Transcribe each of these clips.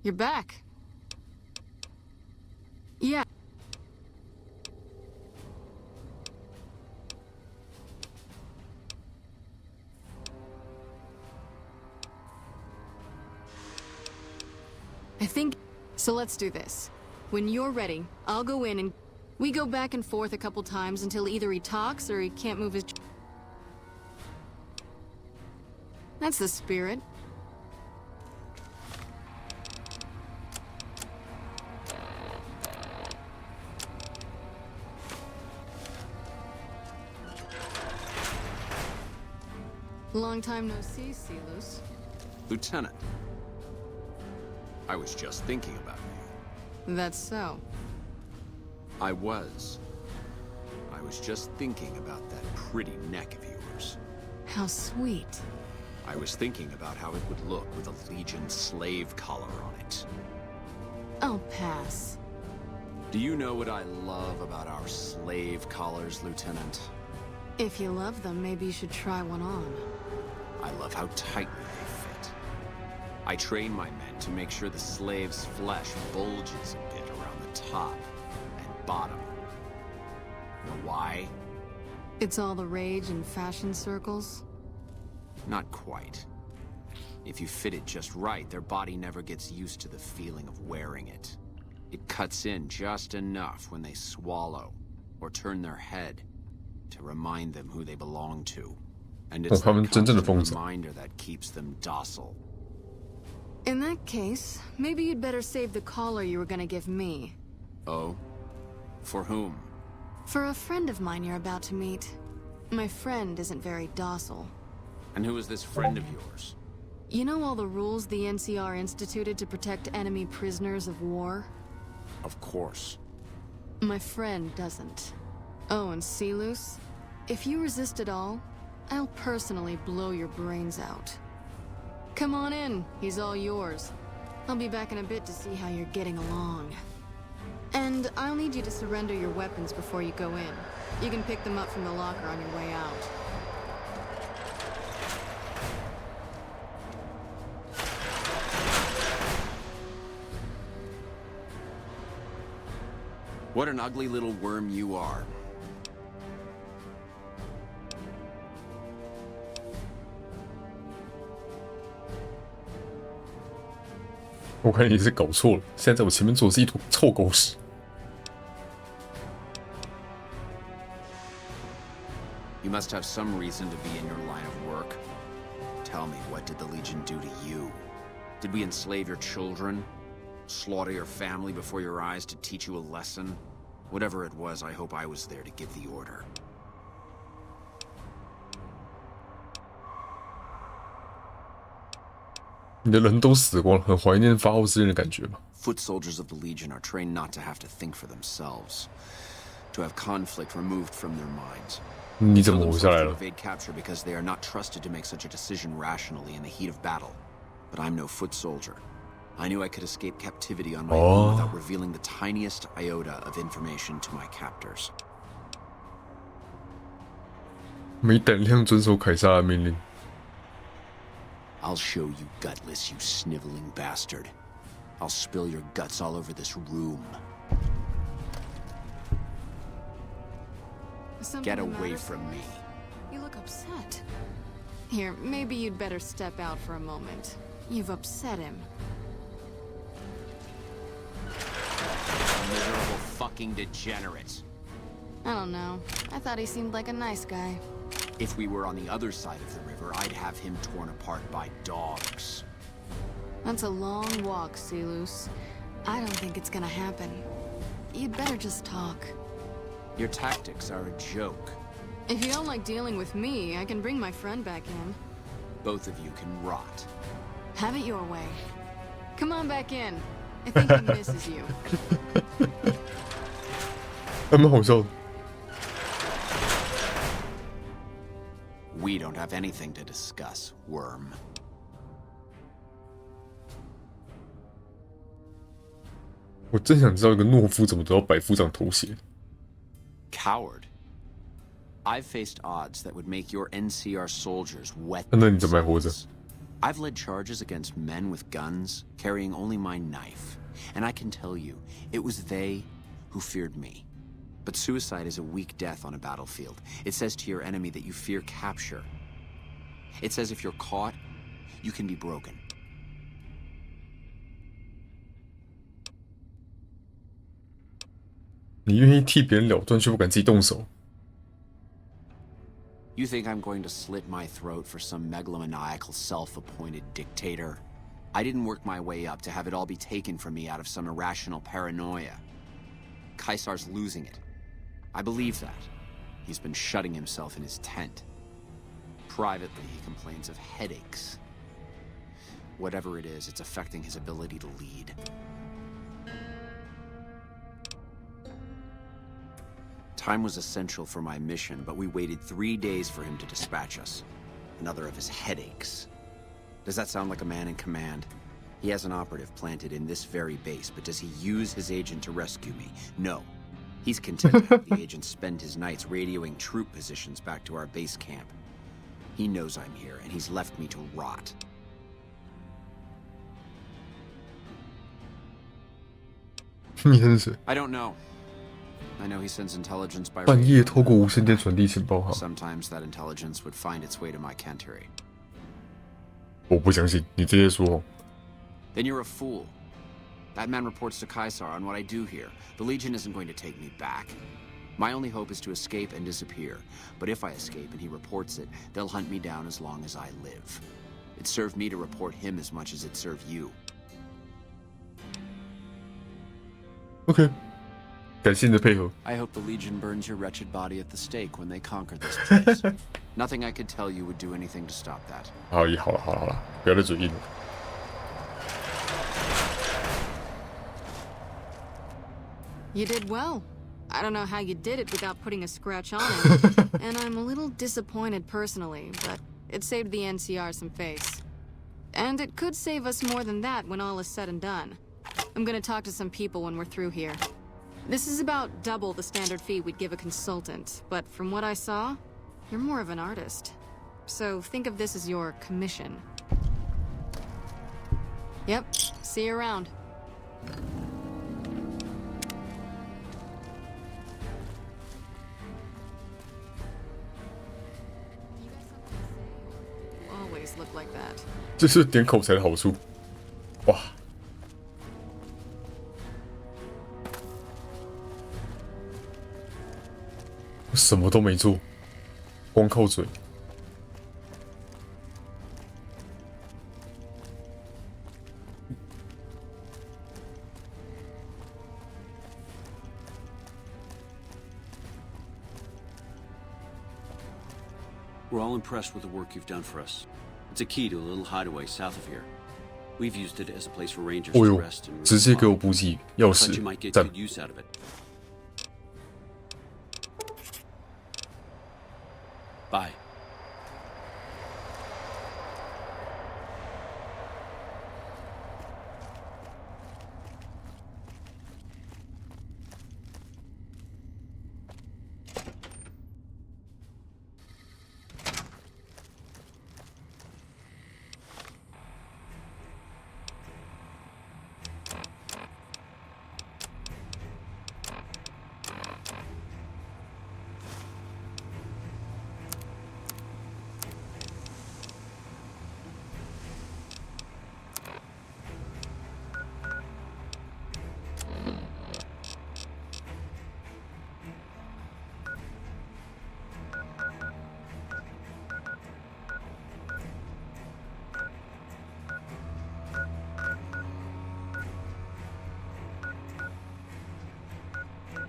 you're back. Yeah. I think... So let's do this. When you're ready, I'll go in and... We go back and forth a couple times until either he talks or he can't move his... That's the spirit. Long time no see, Silus. Lieutenant. I was just thinking about you. That's so. I was just thinking about that pretty neck of yours. How sweet. I was thinking about how it would look with a Legion slave collar on it. I'll pass. Do you know what I love about our slave collars, Lieutenant? If you love them, maybe you should try one on. I love how tightly they fit. I train my men to make sure the slave's flesh bulges a bit around the top and bottom. Know why? It's all the rage in fashion circles? Not quite. If you fit it just right, their body never gets used to the feeling of wearing it. It cuts in just enough when they swallow or turn their head to remind them who they belong to. And it's that constant reminder that keeps them docile. In that case, maybe you'd better save the collar you were gonna give me. Oh? For whom? For a friend of mine you're about to meet. My friend isn't very docile. And who is this friend of yours? You know all the rules the NCR instituted to protect enemy prisoners of war? Of course. My friend doesn't. Oh, and Silus? If you resist at all, I'll personally blow your brains out. Come on in, he's all yours. I'll be back in a bit to see how you're getting along. And I'll need you to surrender your weapons before you go in. You can pick them up from the locker on your way out. What an ugly little worm you are. 我看你是搞错了，现在在我前面坐的是一坨臭狗屎。You must have some reason to be in your line of work. Tell me, what did the Legion do to you? Did we enslave your children? Slaughter your family before your eyes to teach you a lesson? Whatever it was, I hope I was there to give the order.你的人都死光了，很怀念发号施令的感觉吧。 Foot soldiers of the Legion are trained not to have to think for themselves, to have conflict removed from their minds. 你怎么活下来了？ Evade capture because they are not trusted to make such a decision rationally in the heat of battle. But I'm no foot soldier. I knew I could escape captivity on my own without revealing the tiniest iota of information to my captors. 没胆量遵守凯撒的命令。 I'll show you gutless, you sniveling bastard. I'll spill your guts all over this room. Get away from me. You look upset. Here, maybe you'd better step out for a moment. You've upset him. Miserable fucking degenerate. I don't know. I thought he seemed like a nice guy. If we were on the other side of the river, I'd have him torn apart by dogs. That's a long walk, Silus. I don't think it's gonna happen. You'd better just talk. Your tactics are a joke. If you don't like dealing with me, I can bring my friend back in. Both of you can rot. Have it your way. Come on back in. I think he misses you. 还蛮好笑的。 We don't have anything to discuss, worm. 我真想知道一个懦夫怎么得到百夫长头衔。 Coward. I've faced odds that would make your NCR soldiers wet. 那你怎么还活着？ I've led charges against men with guns, carrying only my knife. And I can tell you, it was they who feared me. But suicide is a weak death on a battlefield. It says to your enemy that you fear capture. It says if you're caught, you can be broken. 你愿意替别人了断，却不敢自己动手。You think I'm going to slit my throat for some megalomaniacal self-appointed dictator? I didn't work my way up to have it all be taken from me out of some irrational paranoia. Caesar's losing it. I believe that. He's been shutting himself in his tent. Privately, he complains of headaches. Whatever it is, it's affecting his ability to lead. Time was essential for my mission, but we waited 3 days for him to dispatch us. Another of his headaches. Does that sound like a man in command? He has an operative planted in this very base, but does he use his agent to rescue me? No. He's content to have the agent spend his nights radioing troop positions back to our base camp. He knows I'm here, and he's left me to rot. 你是谁？ I don't know. I know he sends intelligence by 半夜 radio. 透过无线电传递情报哈？ Sometimes that intelligence would find its way to my cantery. 我不相信，你直接说。 Then you're a fool. That man reports to Caesar on what I do here. The Legion isn't going to take me back. My only hope is to escape and disappear. But if I escape and he reports it, they'll hunt me down as long as I live. It served me to report him as much as it served you. OK， 感谢你的配合。 I hope the Legion burns your wretched body at the stake when they conquer this place. Nothing I could tell you would do anything to stop that. 好了，不要再嘴硬了。 You did well. I don't know how you did it without putting a scratch on it. And I'm a little disappointed personally, but it saved the NCR some face. And it could save us more than that when all is said and done. I'm gonna talk to some people when we're through here. This is about double the standard fee we'd give a consultant, but from what I saw, you're more of an artist. So think of this as your commission. Yep, see you around. Always look like that. 这是点口才的好处。哇！我什么都没做，光靠嘴。 We're all impressed with the work you've done for us. It's a key to a little hideaway south of here. We've used it as a place for rangers 哦 to 呦， rest and 直接给我补给钥 thought 匙 you might get 赞 good。use out of it. Bye.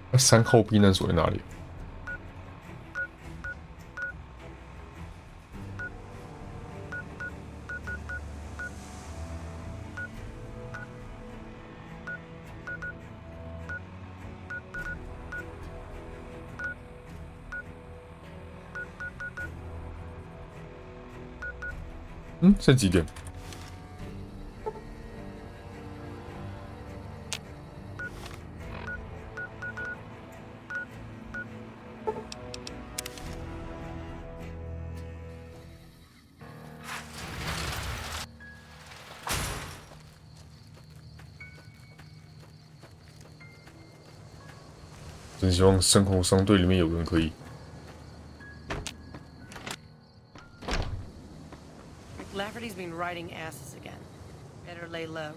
那3号避难所在哪里？现在几点？真希望深红商队里面有人可以。Lafferty's been riding asses again. Better lay low.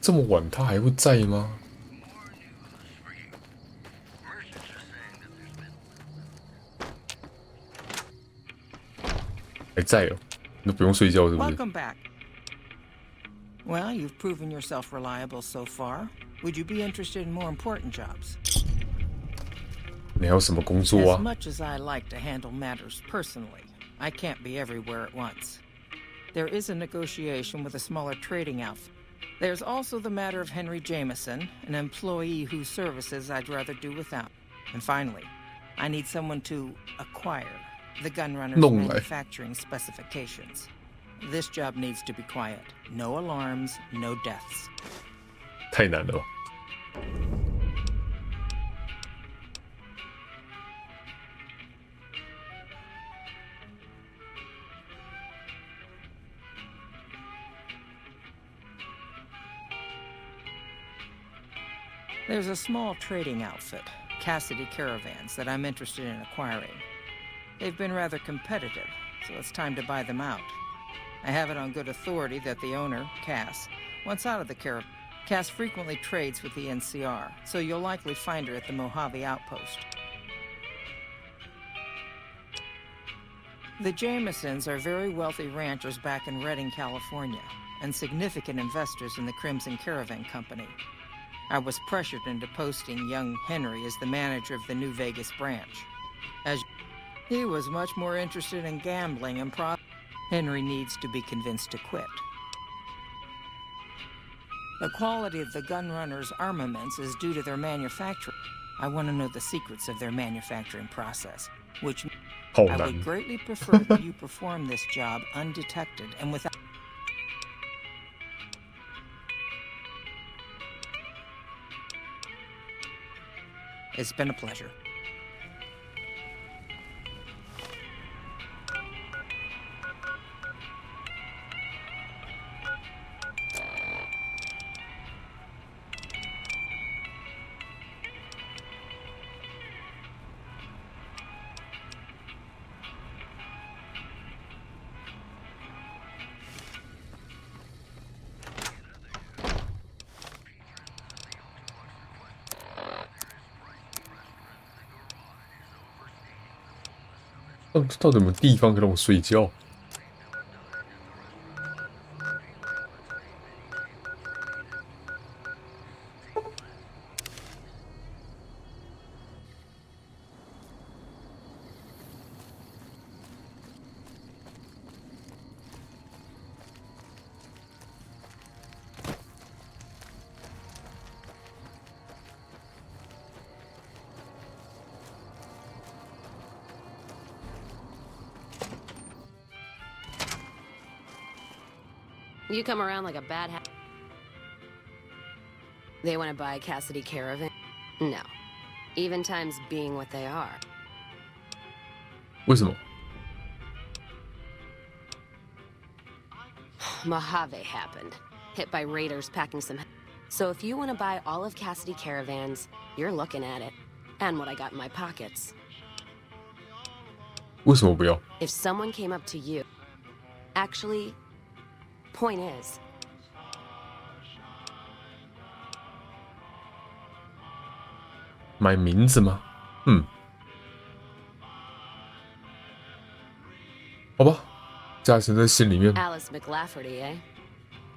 这么晚他还会在吗？还在哦，那不用睡觉是不是？ Welcome back. Well, you've proven yourself reliable so far. Would you be interested in more important jobs? 你还有什么工作 As 啊？ much as I like to handle matters personally, I can't be everywhere at once. There is a negotiation with a smaller trading outfit. There's also the matter of Henry Jameson, an employee whose services I'd rather do without. And finally, I need someone to acquire the gunrunner's 弄来。 manufacturing specifications. This job needs to be quiet. No alarms, no deaths. 太难了吧？ There's a small trading outfit, Cassidy Caravans, that I'm interested in acquiring. They've been rather competitive, so it's time to buy them out. I have it on good authority that the owner, Cass, wants out of the caravan. Cass frequently trades with the NCR, so you'll likely find her at the Mojave outpost. The Jamesons are very wealthy ranchers back in Redding, California, and significant investors in the Crimson Caravan Company. I was pressured into posting young Henry as the manager of the New Vegas branch. As he was much more interested in gambling and Henry needs to be convinced to quit. The quality of the gunrunners' armaments is due to their manufacturing. I want to know the secrets of their manufacturing process, which 好 I 难 would。greatly prefer that you perform this job undetected and without. It's been a pleasure.到底有没有地方可以让我睡觉？You come around like a bad hat. They want to buy Cassidy Caravan? No. Even times being what they are. 为什么？ Mojave happened. Hit by raiders packing some... So if you want to buy all of Cassidy Caravans, you're looking at it. And what I got in my pockets. 为什么不要？ If someone came up to you... Actually, point is... 买名字吗？好吧，加深在心里面。 Alice McLafferty, eh?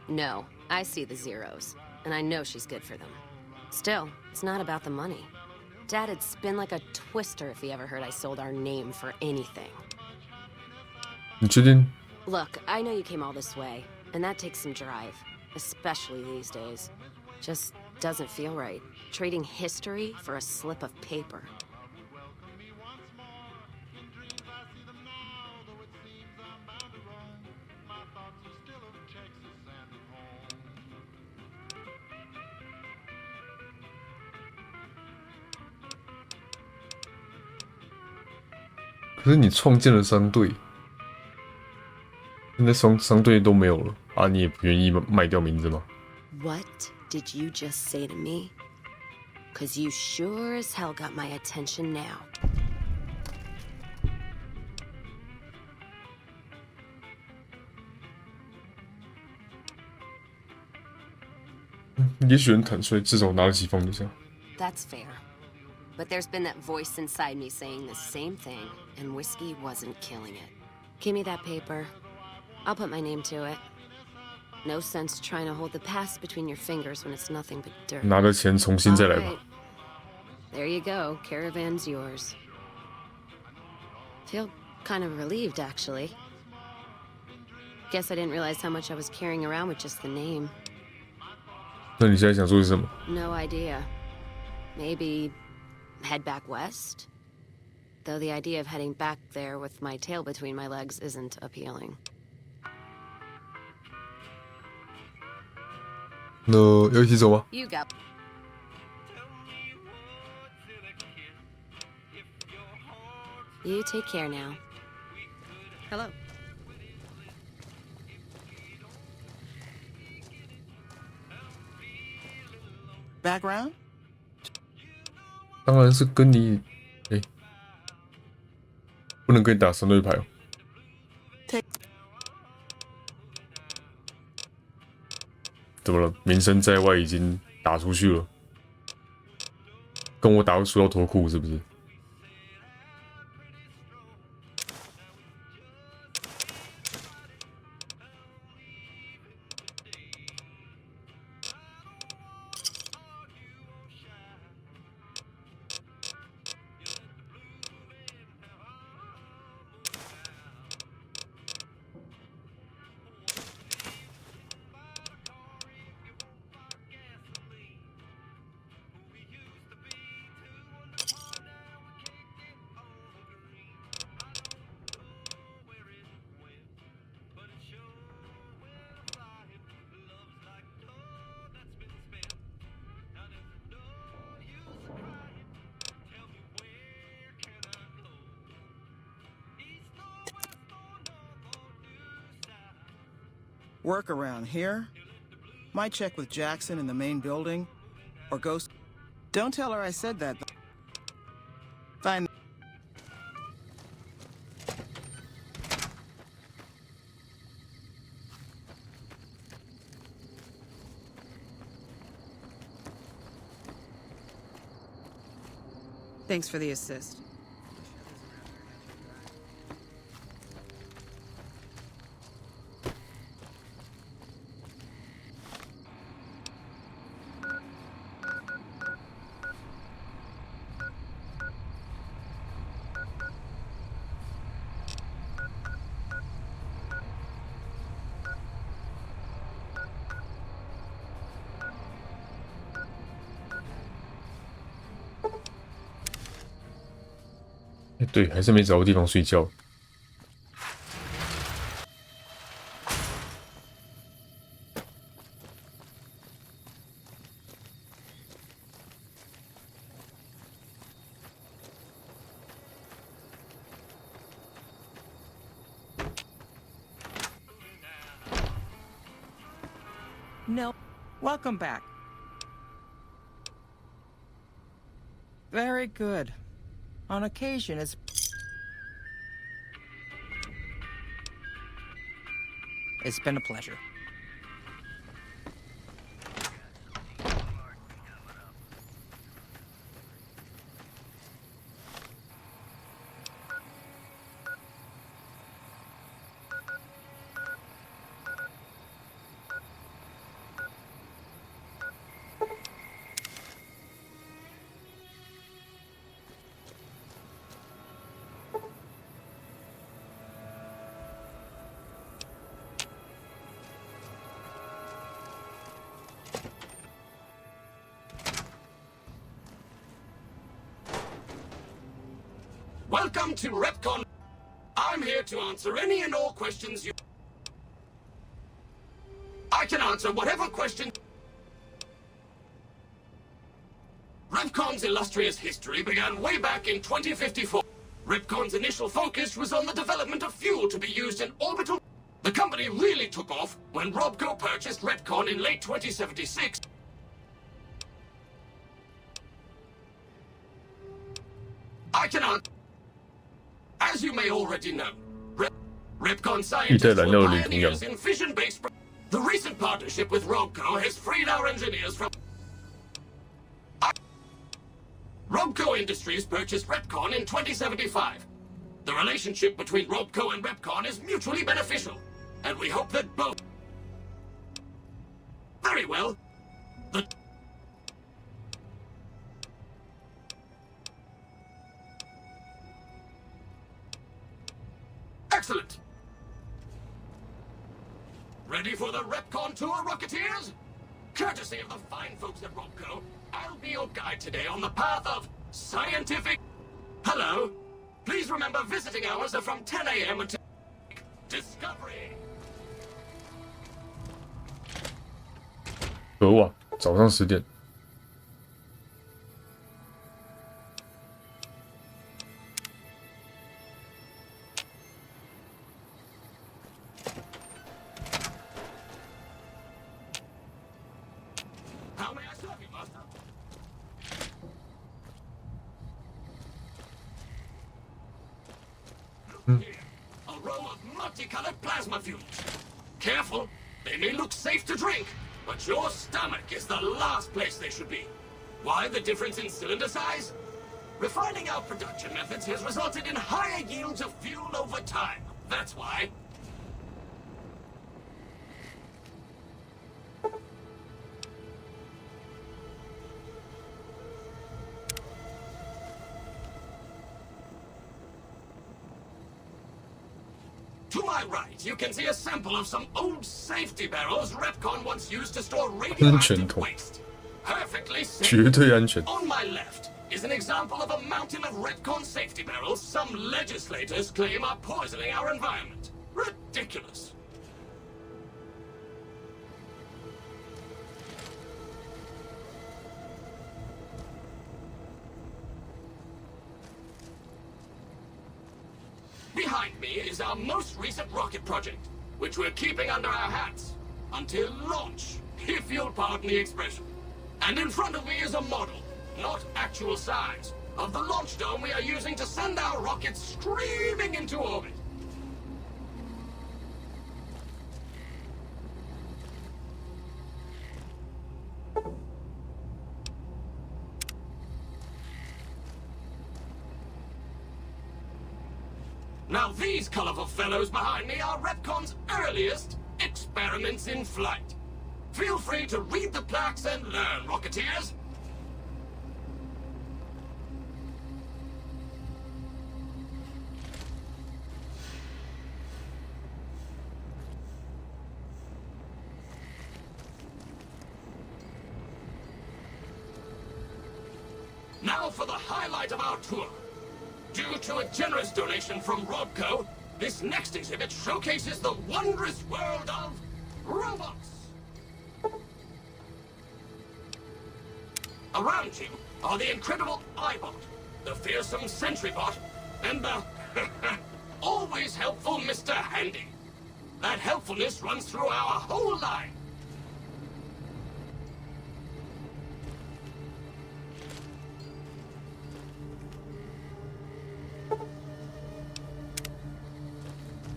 No, I see the zeros. And I know she's good for them. Still, it's not about the money. Dad'd spin like a twister if he ever heard I sold our name for anything. 你确定？ Look, I know you came all this way, and that takes some drive, especially these days. Just doesn't feel right, trading history for a slip of paper. 可是你创建了商队，那商队都没有了啊，你也不愿意卖掉名字吗？ What did you just say to me? 'Cause you sure as hell got my attention now. 也许很坦率，至少拿得起放得下。 That's fair. But there's been that voice inside me saying the same thing, and whiskey wasn't killing it. Give me that paper. I'll put my name to it. No sense trying to hold the past between your fingers when it's nothing but dirt. 拿了钱重新再来 All 吧。 right. There you go. Caravan's yours. Feel kind of relieved, actually. Guess I didn't realize how much I was carrying around with just the name. 那你现在想做的是什么？ No idea. Maybe head back west? Though the idea of heading back there with my tail between my legs isn't appealing. 那要一起走吗？ You got... You take care now. Hello. Background? 当然是跟你，哎，不能跟你打三对牌哦。 怎么了？名声在外已经打出去了，跟我打会输到脱裤是不是？ Work around here? Might check with Jackson in the main building. Or Ghost. Don't tell her I said that. Fine. Thanks for the assist. .哎，对，还是没找到地方睡觉。No. Welcome back. Very good. On occasion, it's been a pleasure. Welcome to Repcon. I'm here to answer any and all questions you... I can answer whatever question... Repcon's illustrious history began way back in 2054. Repcon's initial focus was on the development of fuel to be used in orbital... The company really took off when Robco purchased Retcon in late 2076. I can answer. As you may already know, Retcon scientists were pioneers in fission-based. The recent partnership with Robco has freed our engineers from. Robco Industries purchased Retcon in 2075. The relationship between Robco and Retcon is mutually beneficial, and we hope that both. Very well. Excellent. Ready for the Retcon tour, Rocketeers? Courtesy of the fine folks at Robco, I'll be your guide today on the path of scientific. Hello. Please remember visiting hours are from 10 a.m. until discovery. 可恶啊，早上10点。How may I serve you, Master? Look here, a row of multicolored plasma fuels. Careful, they may look safe to drink, but your stomach is the last place they should be. Why the difference in cylinder size? Refining our production methods has resulted in higher yields of fuel over time. That's why. To my right, you can see a sample of some old safety barrels Retcon once used to store radioactive waste. Perfectly safe. 绝对安全。 On my left is an example of a mountain of Retcon safety barrels some legislators claim are poisoning our environment. Ridiculous. Behind me is our most recent rocket project, which we're keeping under our hats until launch, if you'll pardon the expression. And in front of me is a model, not actual size, of the launch dome we are using to send our rockets screaming into orbit. Now these colorful fellows behind me are Retcon's earliest experiments in flight. Feel free to read the plaques and learn, Rocketeers. Now for the highlight of our tour. Due to a generous donation from Robco, this next exhibit showcases the wondrous world of robots. Around you are the incredible iBot, the fearsome SentryBot, and the always helpful Mr. Handy. That helpfulness runs through our whole line.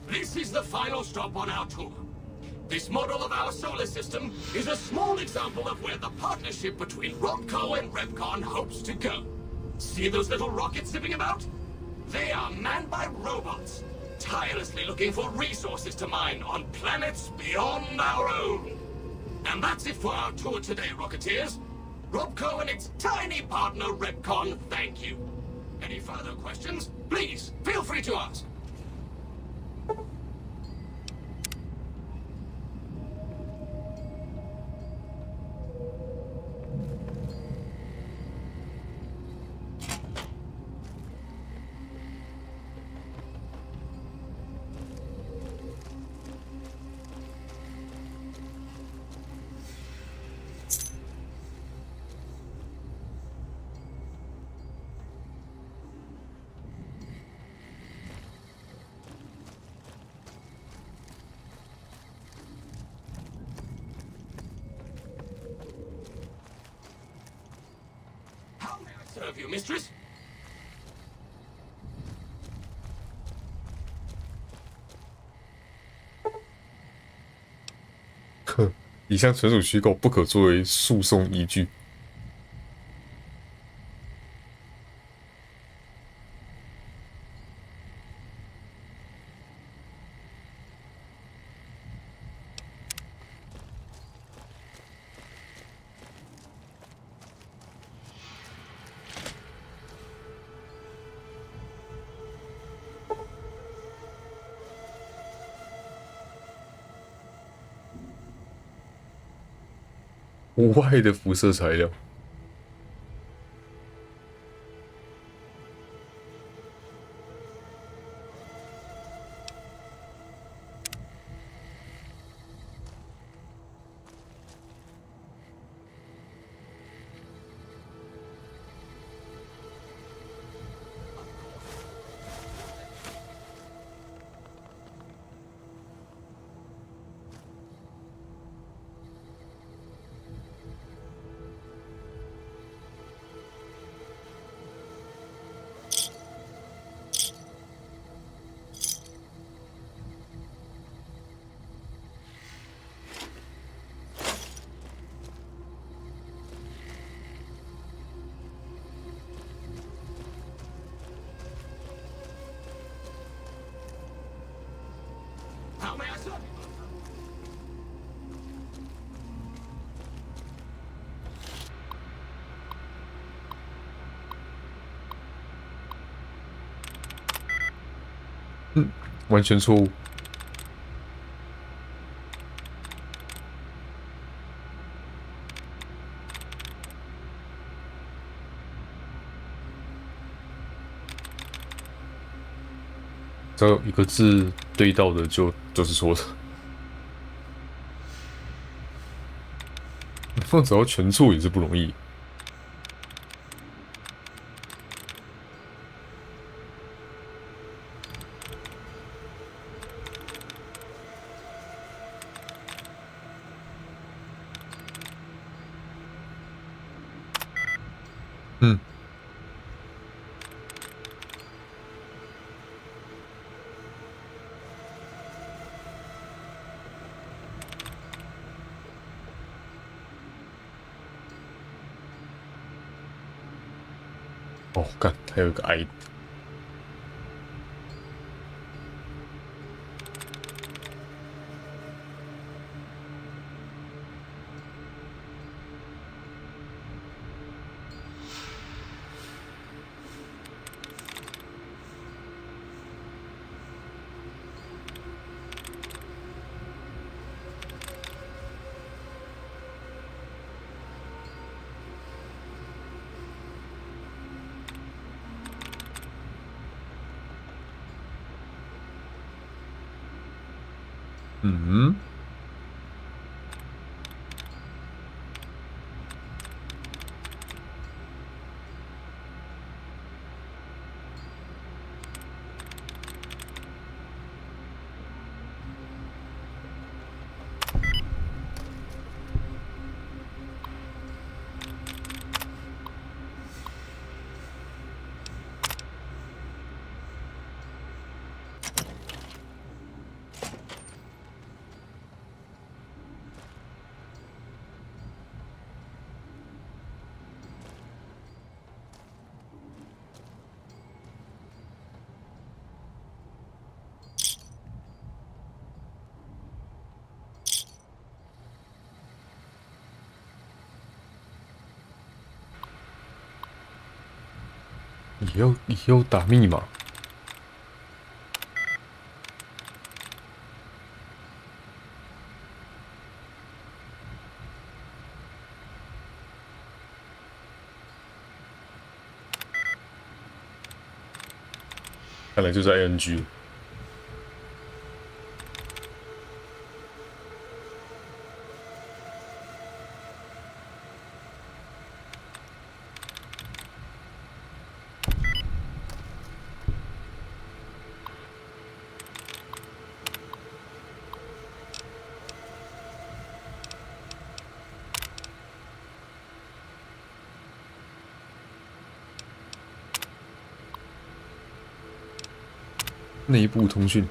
This is the final stop on our tour. This model of our solar system is a small example of where the partnership between Robco and Retcon hopes to go. See those little rockets zipping about? They are manned by robots, tirelessly looking for resources to mine on planets beyond our own. And that's it for our tour today, Rocketeers. Robco and its tiny partner, Retcon, thank you. Any further questions? Please, feel free to ask. serve you, mistress? 呵，以上纯属虚构，不可作为诉讼依据。无害的辐射材料。How may I serve you? 完全错误。只要有一个字对到的就是错的，放只要全错也是不容易。哦，干，还有一个 I。嗯，也要打密码。看来就是 ING。内部通讯。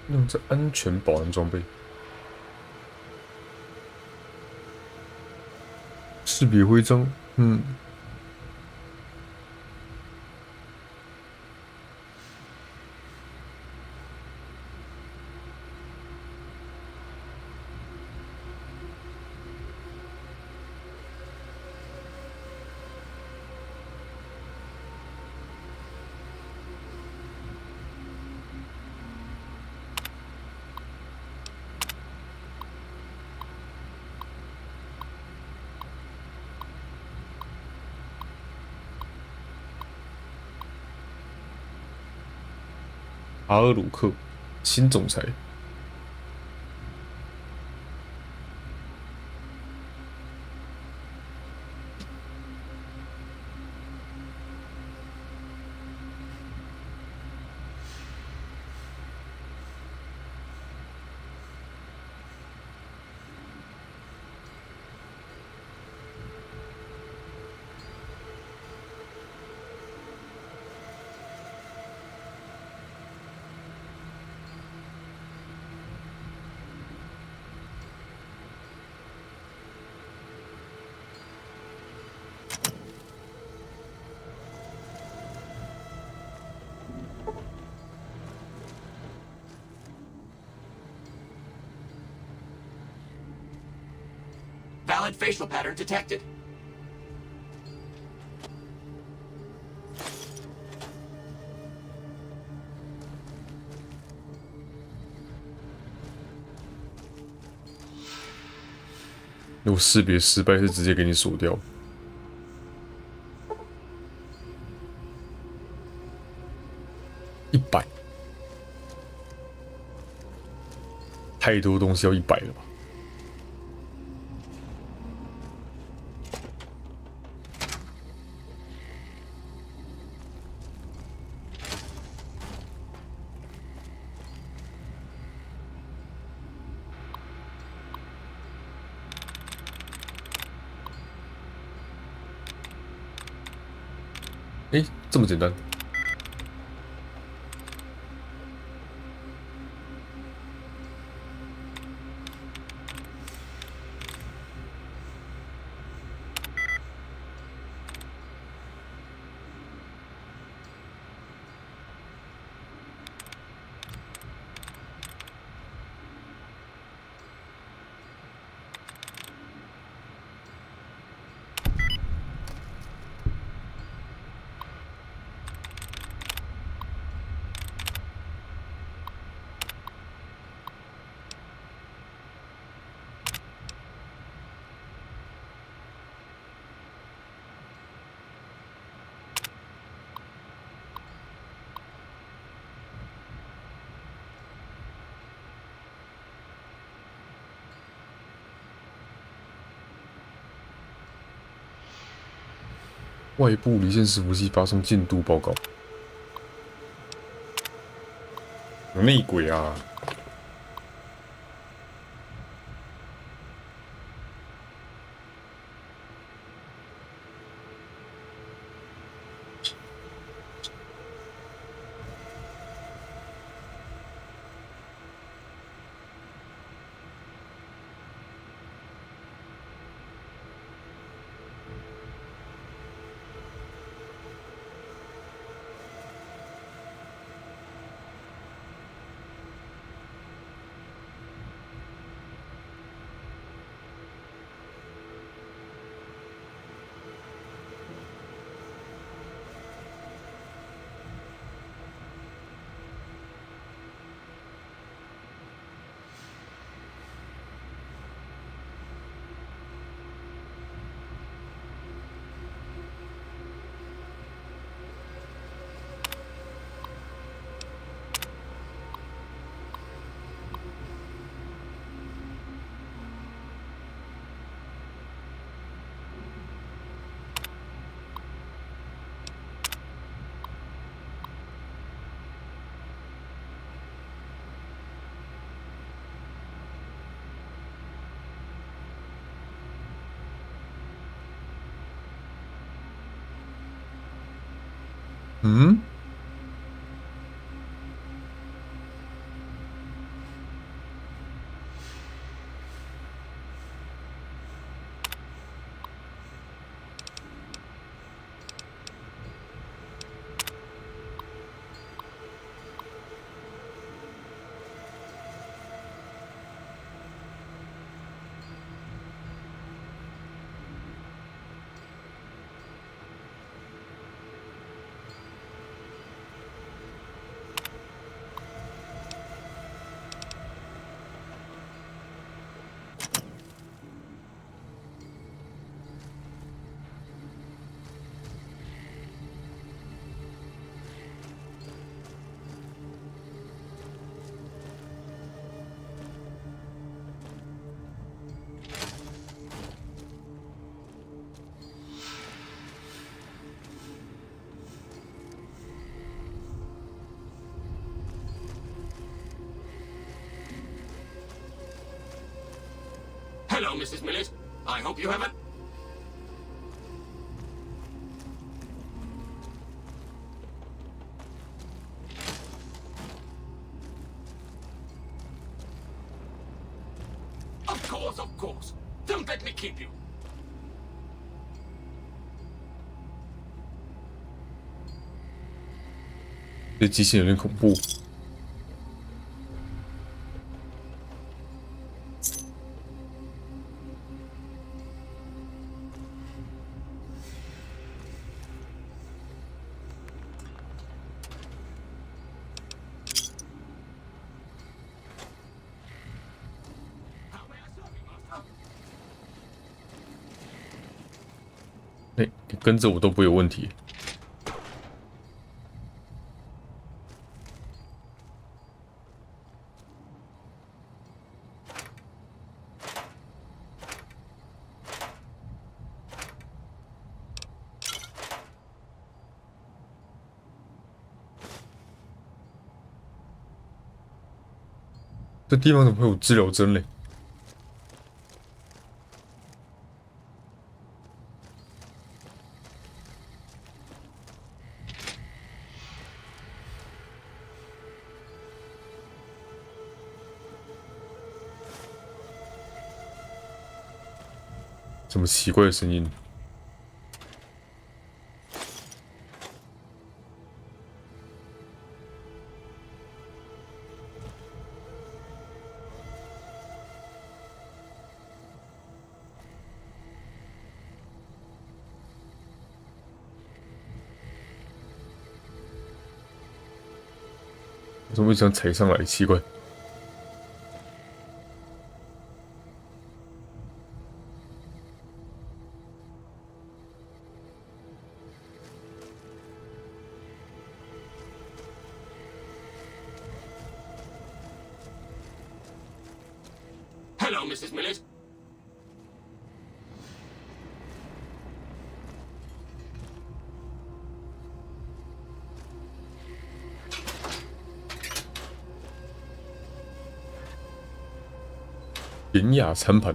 用在安全保安装备。识别徽章，阿尔鲁克，新总裁。Valid facial pattern detected.如果识别失败，是直接给你锁掉。100，太多东西要100了吧？哎，这么简单？外部离线伺服器发送进度报告。有内鬼啊！嗯。Hello, Mrs. Millet. I hope you have a... Of course, of course. Don't let me keep you. 这机器人有点恐怖。哎，你跟着我都不会有问题。这地方怎么会有治疗针嘞？什么奇怪的声音？怎么会想踩上来？奇怪。Hello, Mrs. Millet. 典雅餐盘。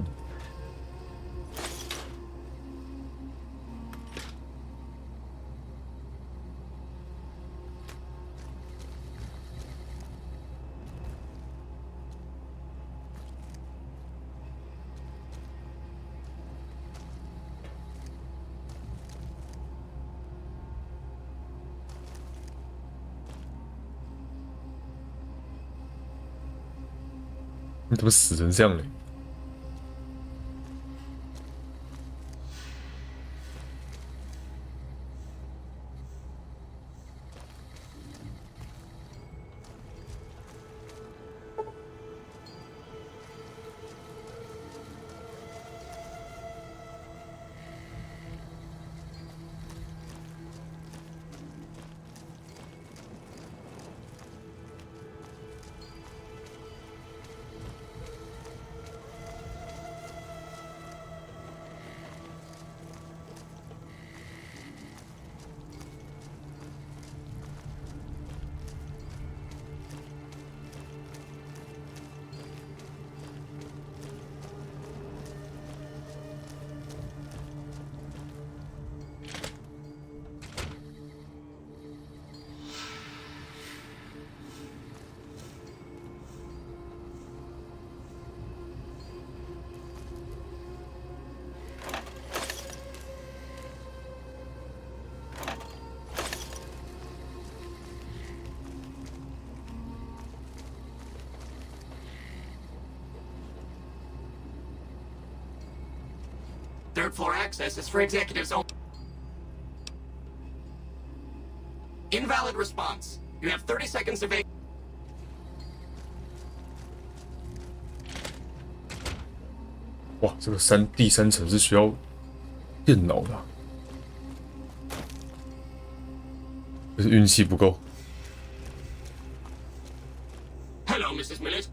你怎么死成这样嘞？ Third floor access is for executives only. Invalid response. You have 30 seconds to vacate. 哇，这个第三层是需要电脑的、啊，可是运气不够。Hello, Mrs. Millett.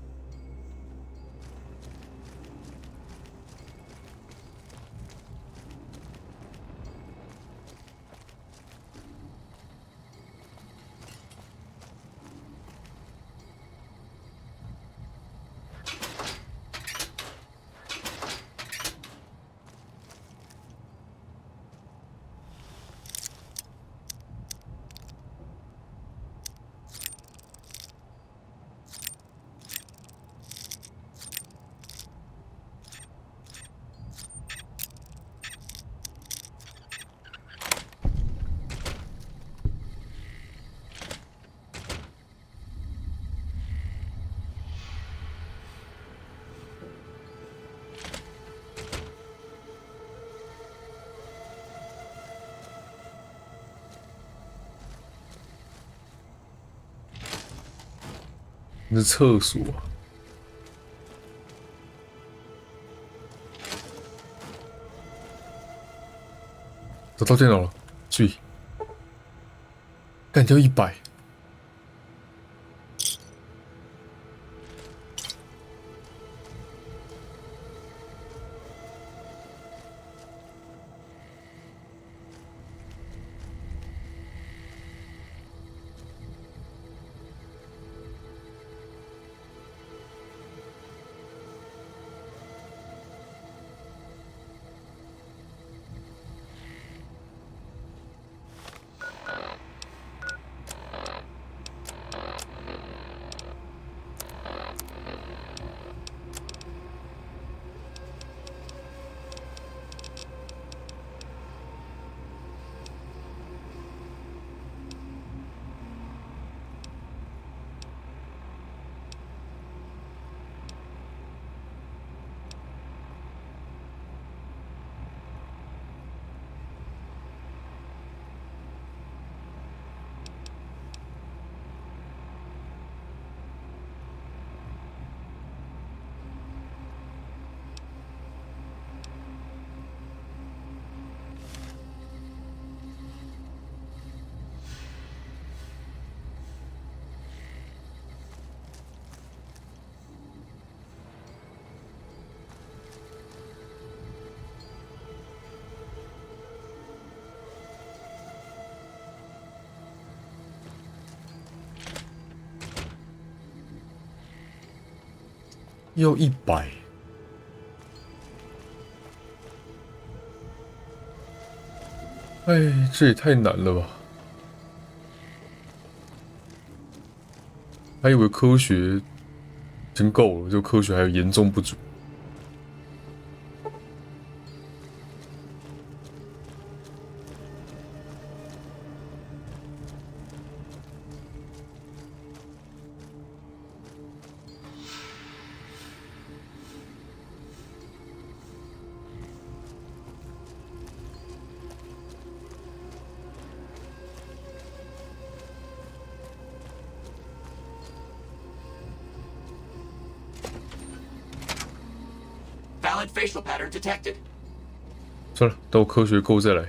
那是厕所、啊。找到电脑了，注意，干掉100。要100，哎，这也太难了吧！还以为科学已经够了，就科学还有严重不足。Valid facial pattern detected. 算了，等我科学够再来。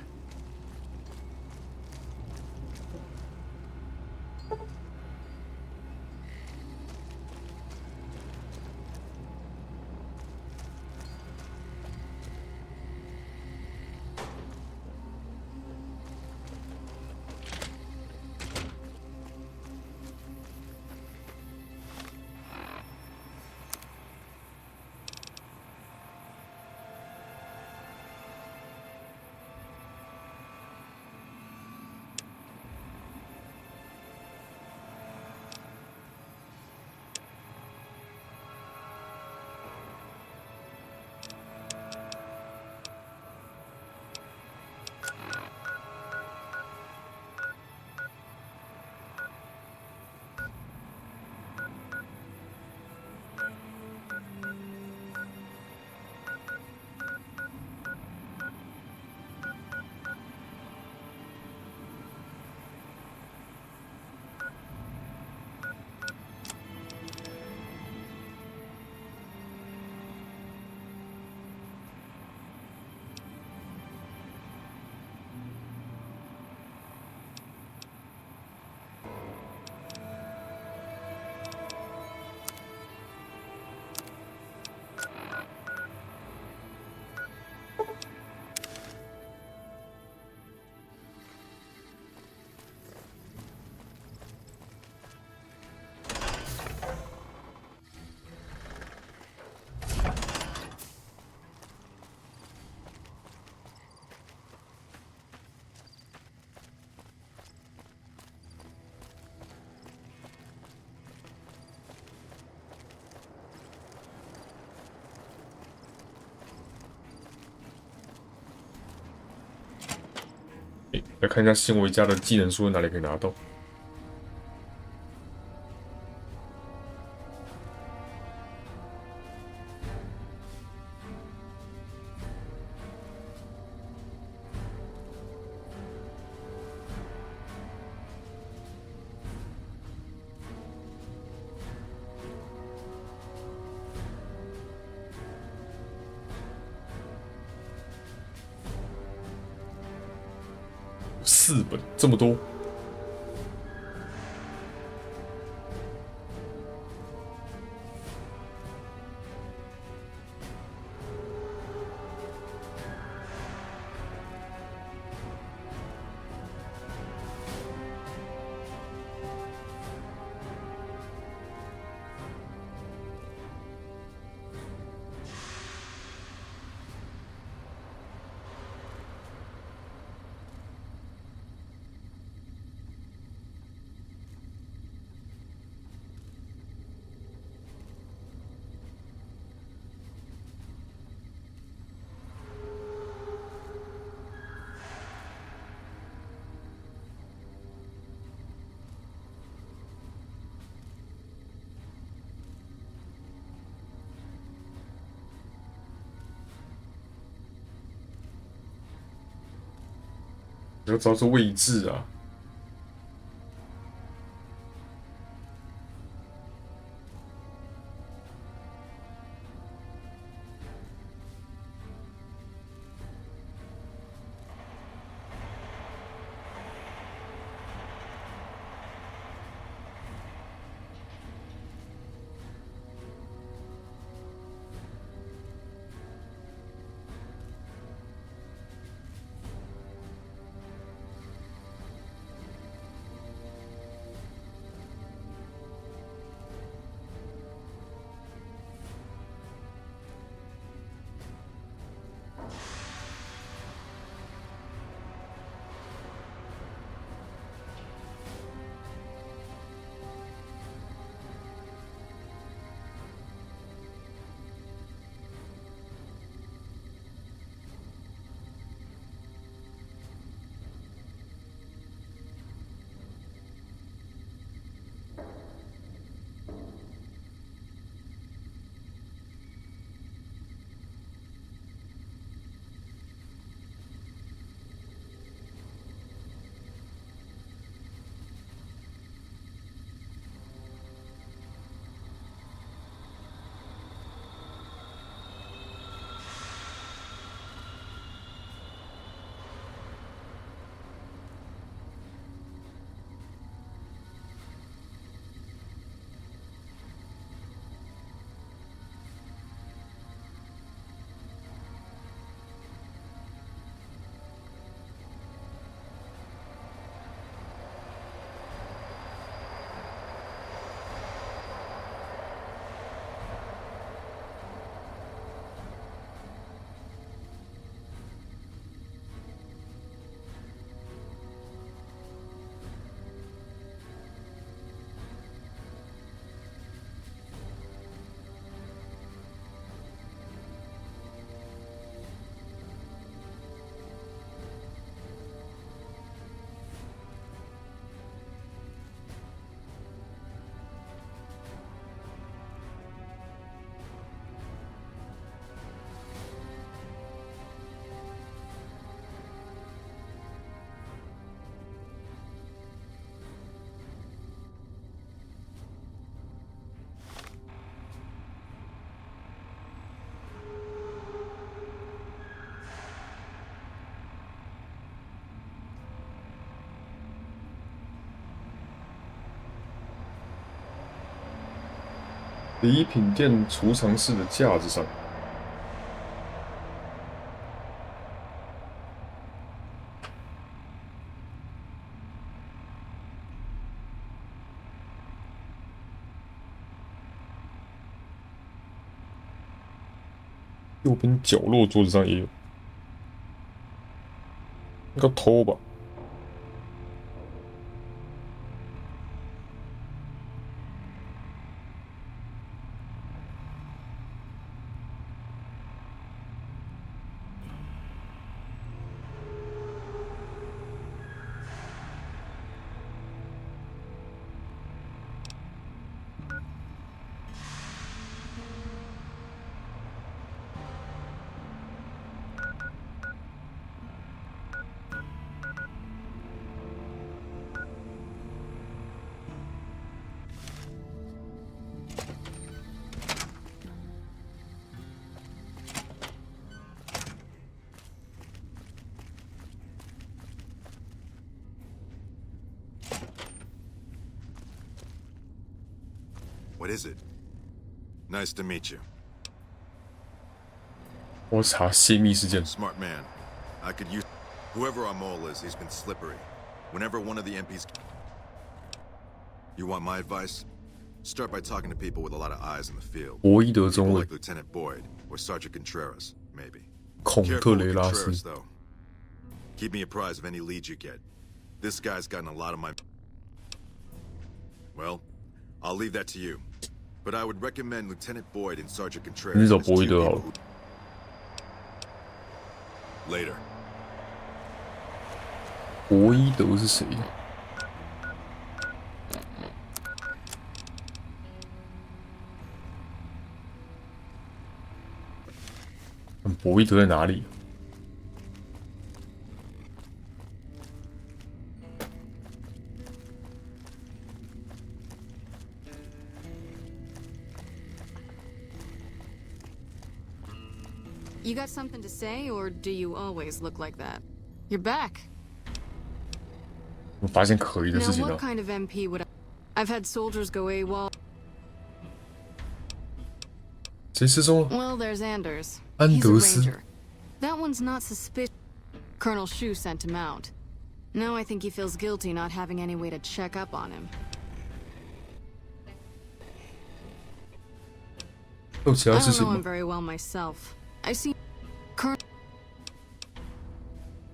来看一下新维加的技能书在哪里可以拿到。4本，这么多。要知道是位置啊。礼品店储藏室的架子上，右边角落桌子上也有，应该偷吧。What is it? Nice to meet you. 我查泄密事件。 Smart man. I could use... Whoever our mole is, he's been slippery. Whenever one of the MPs... You want my advice? Start by talking to people with a lot of eyes in the field. 博伊德中 People 尉 like Lieutenant Boyd or Sergeant Contreras, maybe. 孔特 Careful 雷 with 拉斯 Contreras,。though. Keep me apprised of any leads you get. This guy's gotten a lot of my... Well, I'll leave that to you. But I would recommend Lieutenant Boyd and Sergeant 你 Contreras 找 as 博伊 two 德好 people 了。 who... Later. 博伊德是谁？博伊德在哪里？ You got something to say, or do you always look like that? You're back. 我发现可疑的 Now, 事情 what 了。 kind of MP would I've had soldiers go AWOL. 谁失踪了？ Well, there's Anders. 安 He's a 德斯。 ranger. That one's not suspicious. Colonel Shu sent him out. Now I think he feels guilty not having any way to check up on him. 还有其 I 他事 don't 情 know 吗 him？ very well myself. I see.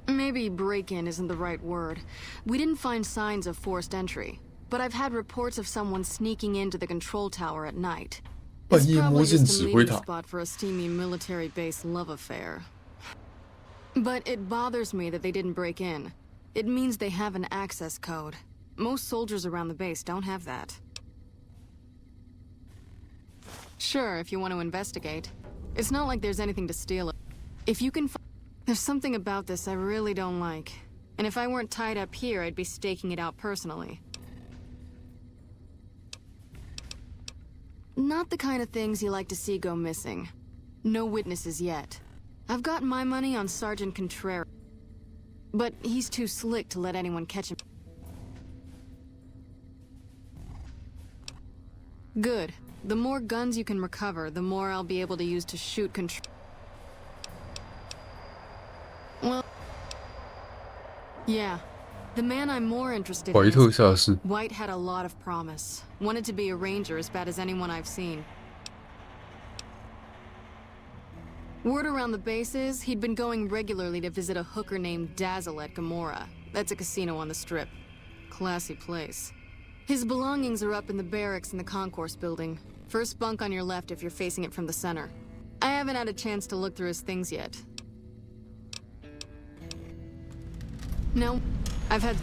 Maybe break-in isn't the right word. We didn't find signs of forced entry, but I've had reports of someone sneaking into the control tower at night. 半 It's 夜摸 probably 进 just a 指挥 meeting 塔。 spot for a steamy military base love affair. But it bothers me that they didn't break in. It means they have an access code. Most soldiers around the base don't have that. Sure, if you want to investigate. It's not like there's anything to steal. If you can there's something about this I really don't like. And if I weren't tied up here, I'd be staking it out personally. Not the kind of things you like to see go missing. No witnesses yet. I've got my money on Sergeant Contreras. But he's too slick to let anyone catch him. Good. The more guns you can recover, the more I'll be able to use to shoot Well... Yeah. The man I'm more interested 怀 in 特 is... 下士。 White had a lot of promise. Wanted to be a ranger as bad as anyone I've seen. Word around the base is he'd been going regularly to visit a hooker named Dazzle at Gamora. That's a casino on the Strip. Classy place. His belongings are up in the barracks in the concourse building. First bunk on your left if you're facing it from the center. I haven't had a chance to look through his things yet. No, I've had...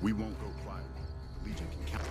We won't go quiet. The Legion can count.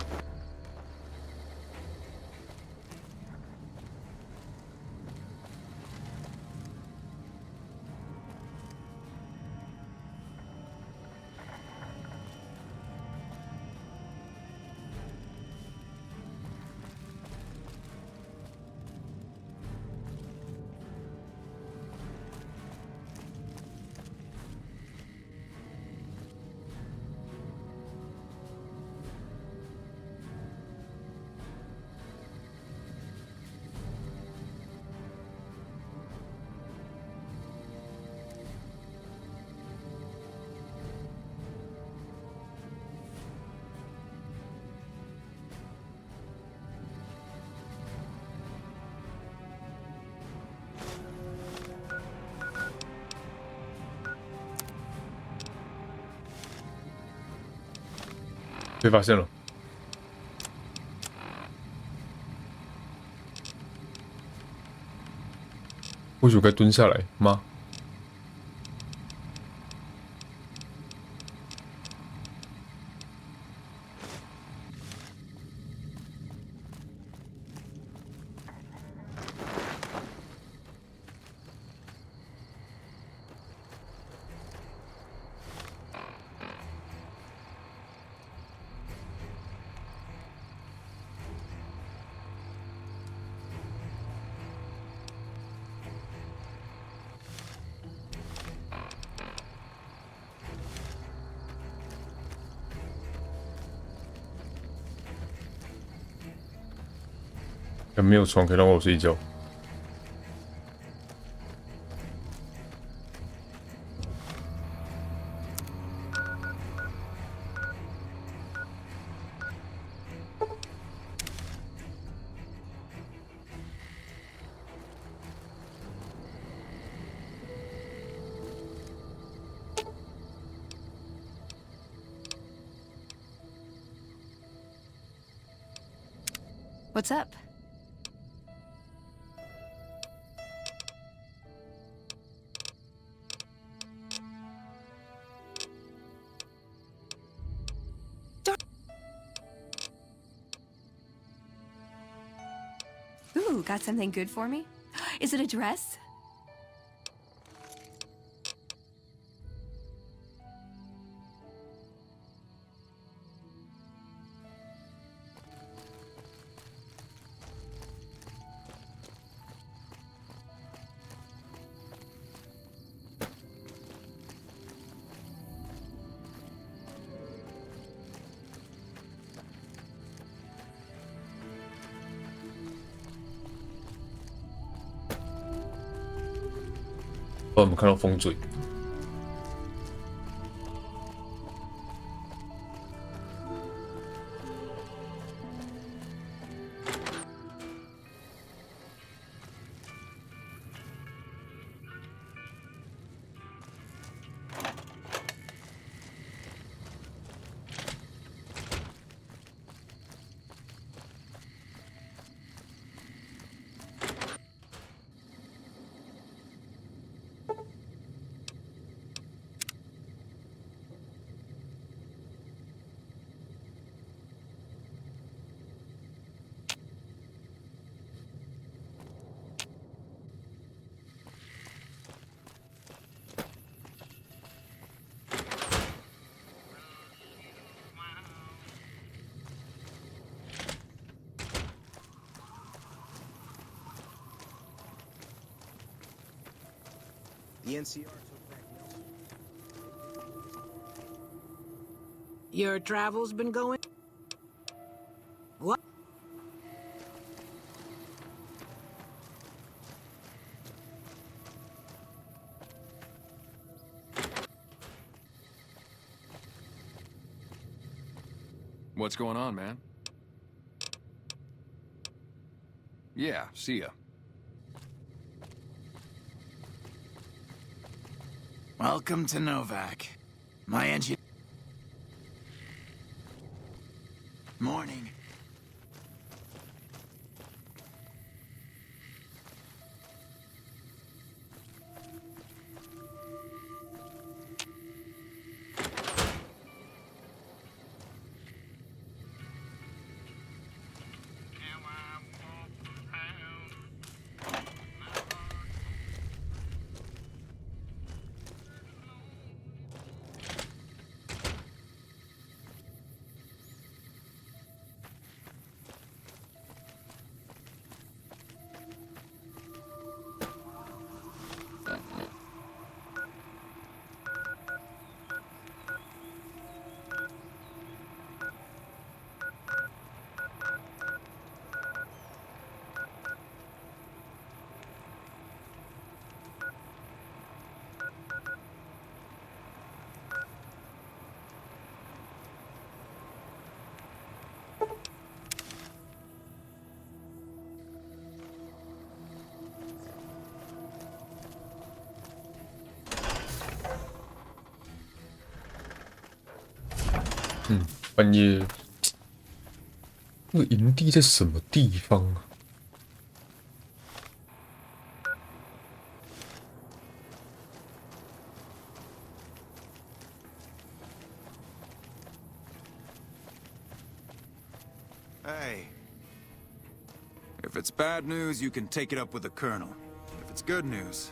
被发现了。或许我该蹲下来吗？没有床可以让我睡觉。What's up? Ooh, got something good for me? Is it a dress?我们看到风嘴。The NCR took back Nelson. Your travels been going? What? What's going on, man? Yeah, see ya. Welcome to Novak. My engine... Morning.半夜，那个营地在什么地方啊？ Hey. If it's bad news, you can take it up with the Colonel. If it's good news...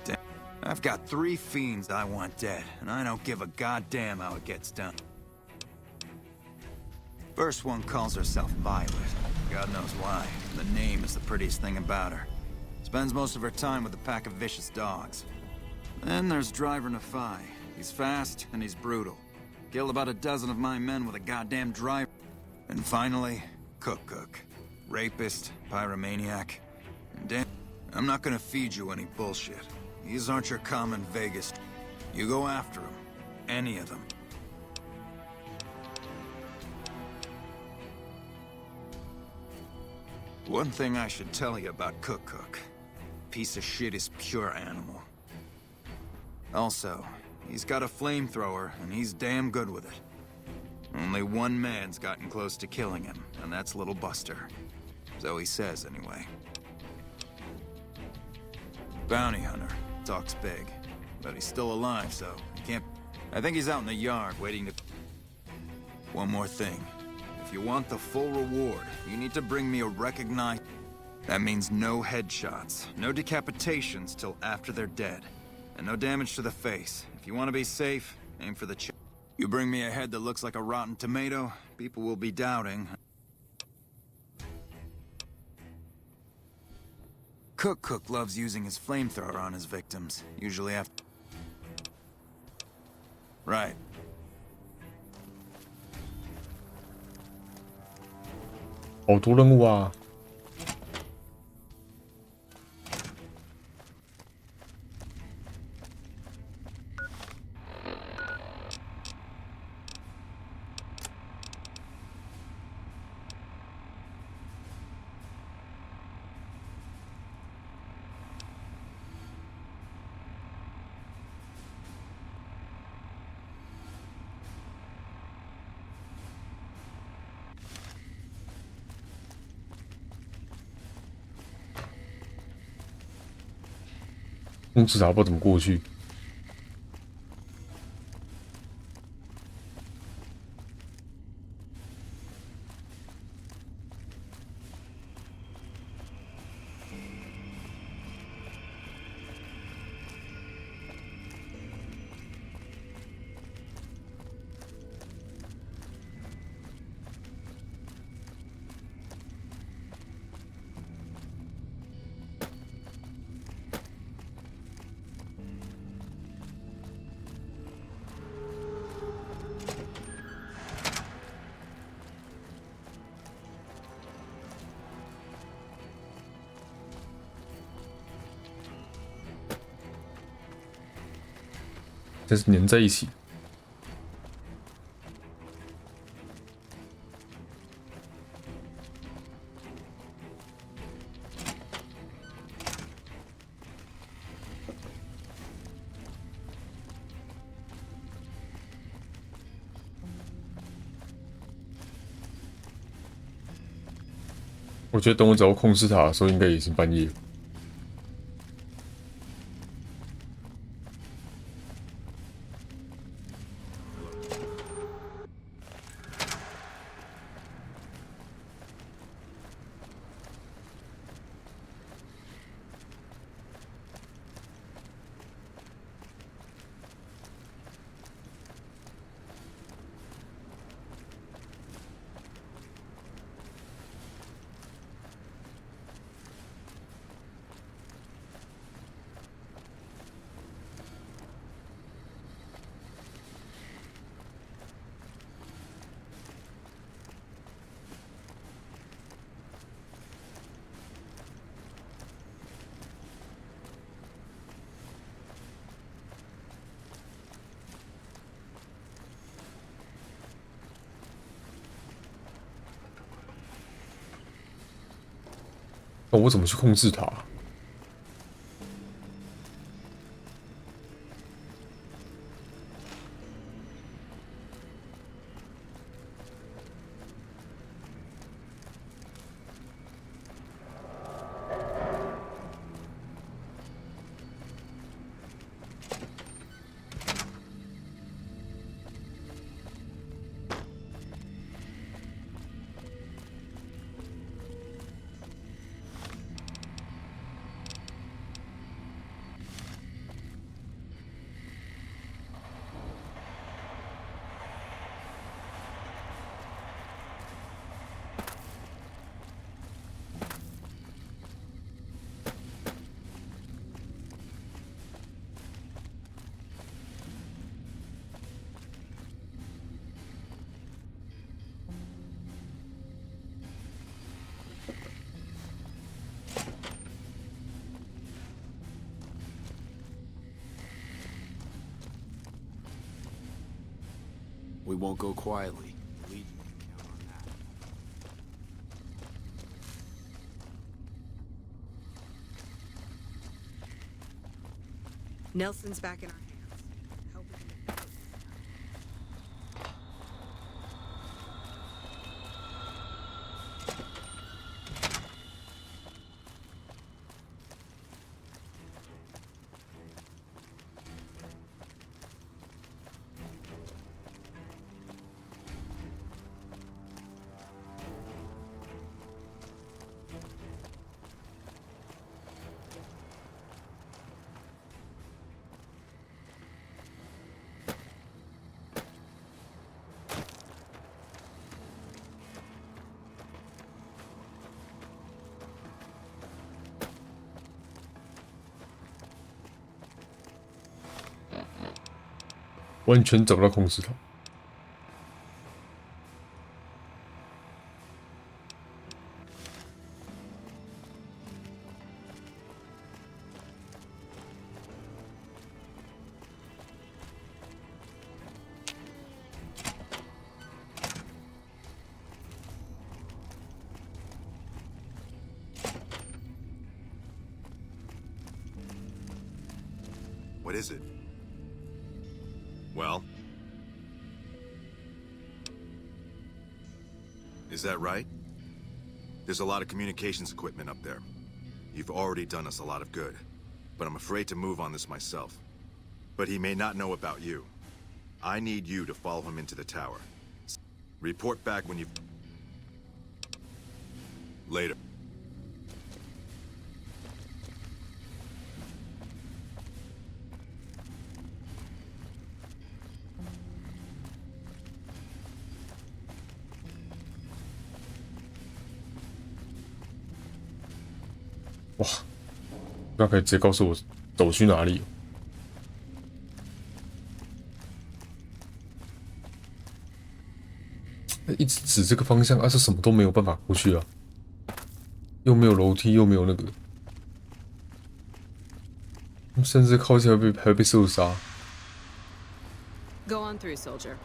Damn. I've got 3 fiends I want dead, and I don't give a goddamn how it gets done. First one calls herself Violet. God knows why. The name is the prettiest thing about her. Spends most of her time with a pack of vicious dogs. Then there's Driver Nafai. He's fast and he's brutal. Killed about a dozen of my men with a goddamn driver. And finally, Cook. Rapist, pyromaniac. And damn, I'm not gonna feed you any bullshit. These aren't your common Vegas. You go after them. Any of them. One thing I should tell you about Cook. Piece of shit is pure animal. Also, he's got a flamethrower, and he's damn good with it. Only one man's gotten close to killing him, and that's Little Buster. So he says, anyway. Bounty hunter. Talks big. But he's still alive, so he can't... I think he's out in the yard, waiting to... One more thing. If you want the full reward, you need to bring me a recognized... That means no headshots, no decapitations till after they're dead, and no damage to the face. If you want to be safe, aim for the chest. You bring me a head that looks like a rotten tomato, people will be doubting. Cook loves using his flamethrower on his victims, usually after... Right.好多任务啊！控制塔不知道怎么过去。这是粘在一起。我觉得等我找到控制塔的时候，应该已经半夜了。哦，我怎么去控制它？ We won't go quietly. Legion can count on that. Nelson's back in our hands. Hope we can make the most of it.完全找不到控制塔。What is it? Well? Is that right? There's a lot of communications equipment up there. You've already done us a lot of good, but I'm afraid to move on this myself. But he may not know about you. I need you to follow him into the tower. Report back when you... Later.哇，那可以直接告诉我走去哪里？一直指这个方向，啊，这什么都没有办法过去啊，又没有楼梯，又没有那个，甚至靠近还会被射杀。Go on through, soldier.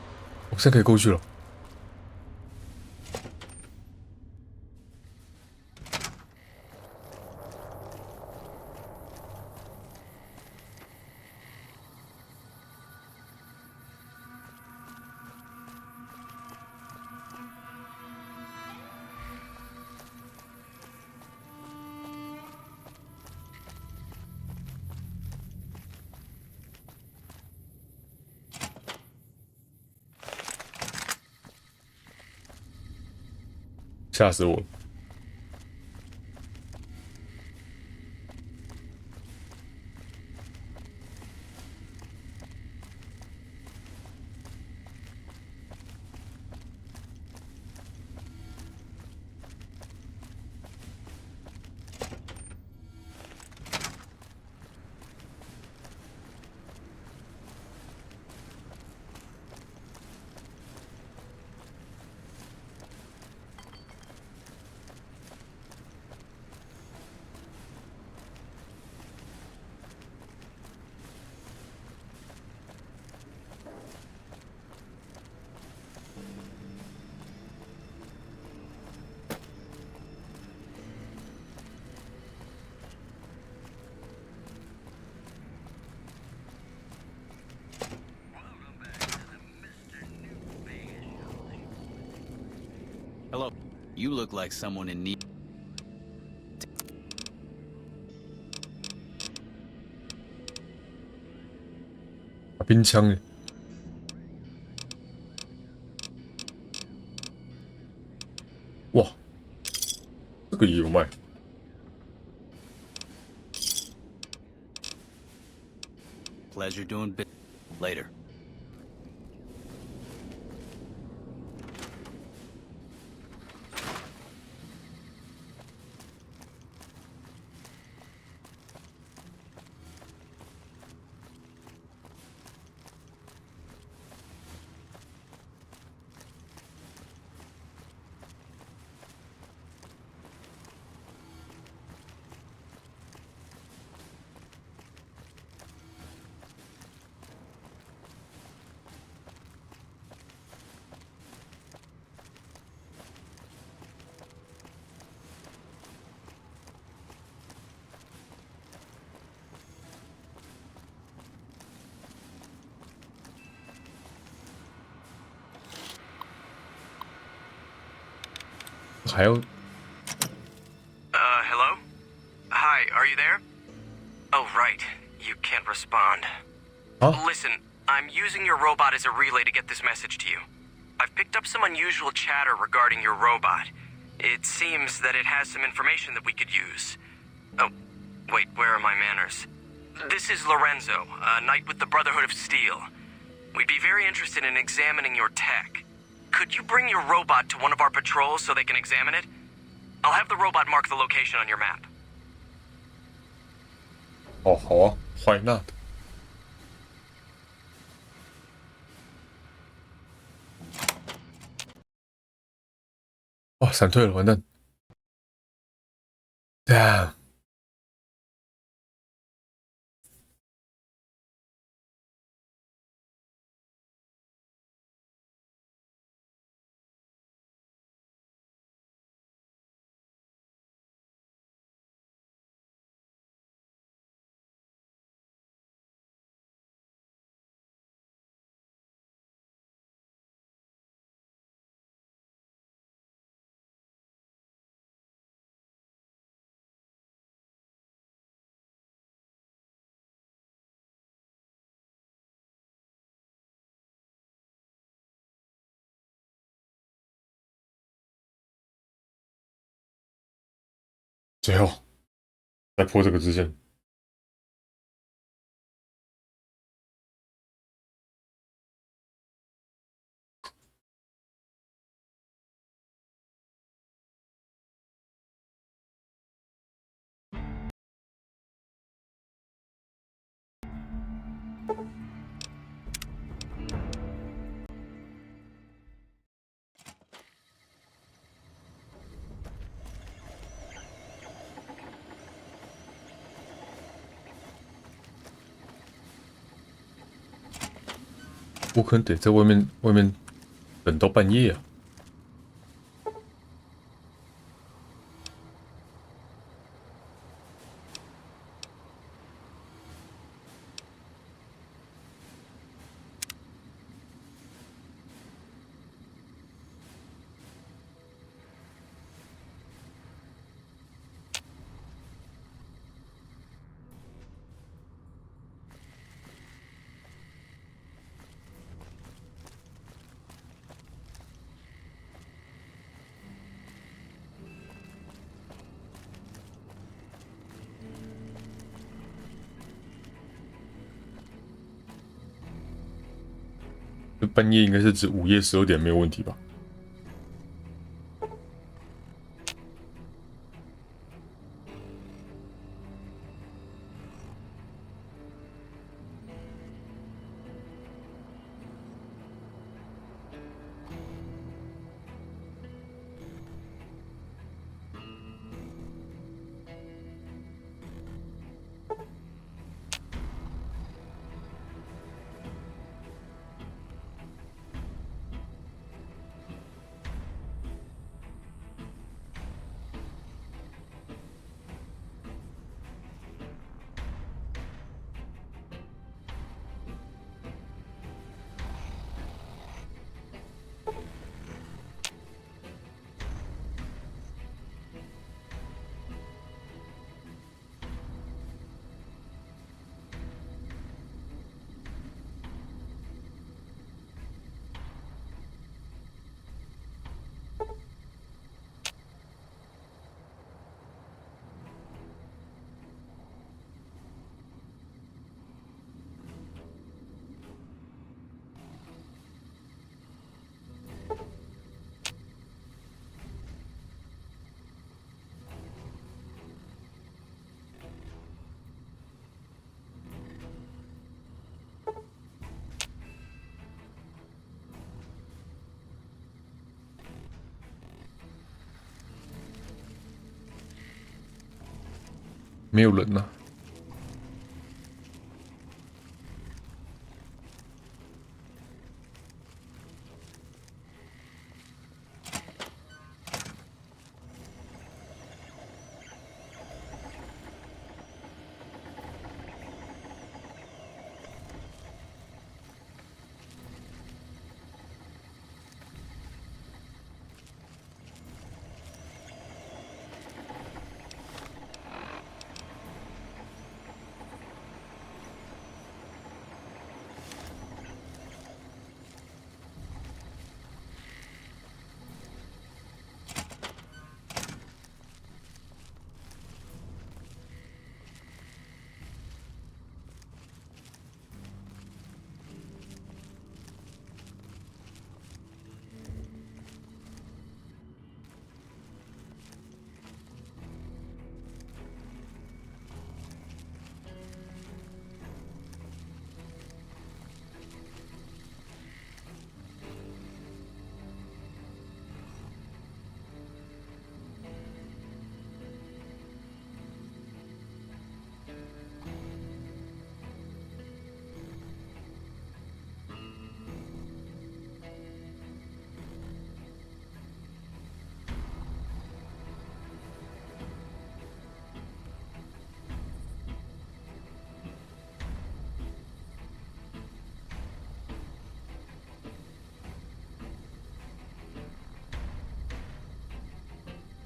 我现在可以过去了。吓死我！Hello. You look like someone in need. 打冰枪耶！哇，这个也有卖。Pleasure doing bit. Later. 还要 Hello? Hi, are you there? Oh, right. You can't respond. Listen, I'm using your robot as a relay to get this message to you. I've picked up some unusual chatter regarding your robot. It seems that it has some information that we could use. Oh, wait, where are my manners? This is Lorenzo, a knight with the Brotherhood of Steel. We'd be very interested in examining your tech. Could you bring your robot to one of our patrols so they can examine it? I'll have the robot mark the location on your map. 哦，好啊 ，Why not？ 哇，闪退了，完蛋 ！Damn！ 最后再破这个支线。我可能得在外面等到半夜啊。半夜应该是指午夜12点没有问题吧？没有人呐、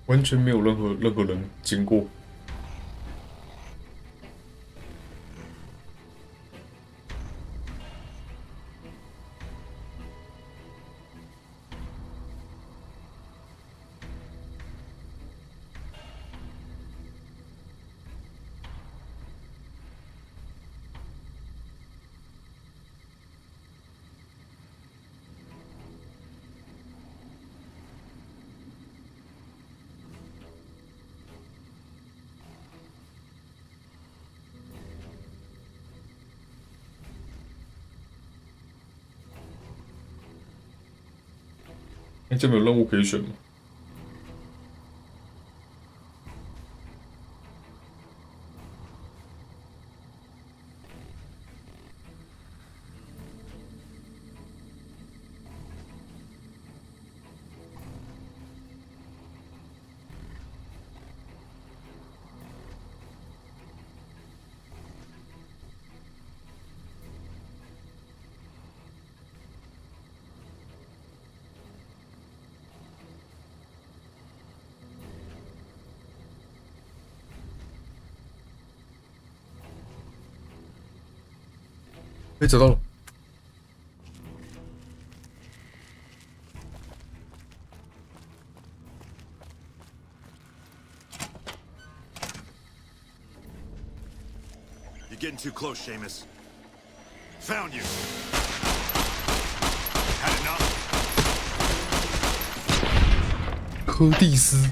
完全没有任何人经过。这边有任务可以选吗？找到了。You're getting too close, Seamus. Found you. Had enough? 柯蒂斯。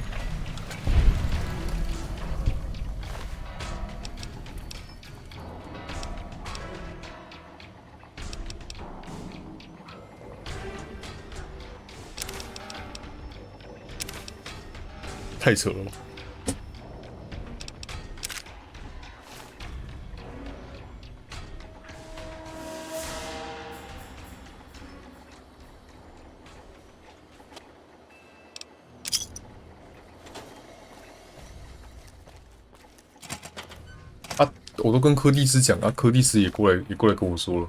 太扯了吧！啊，我都跟柯蒂斯讲啊，柯蒂斯也过来跟我说了。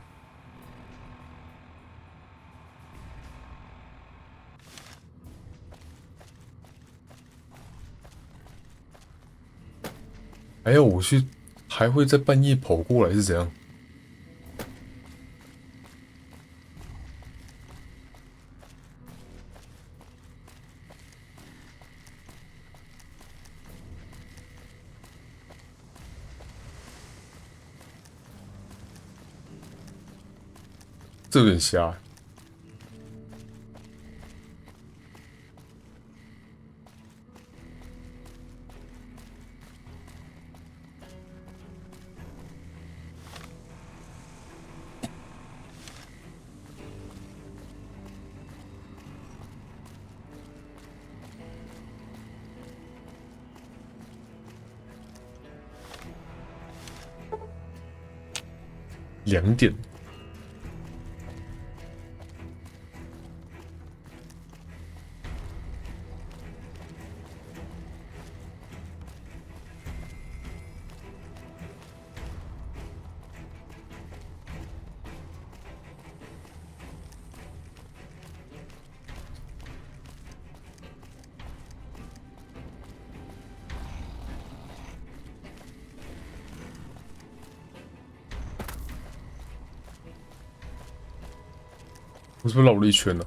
还要我去，还会在半夜跑过来是怎样？这有点瞎欸。2点。我是不是绕了一圈呢？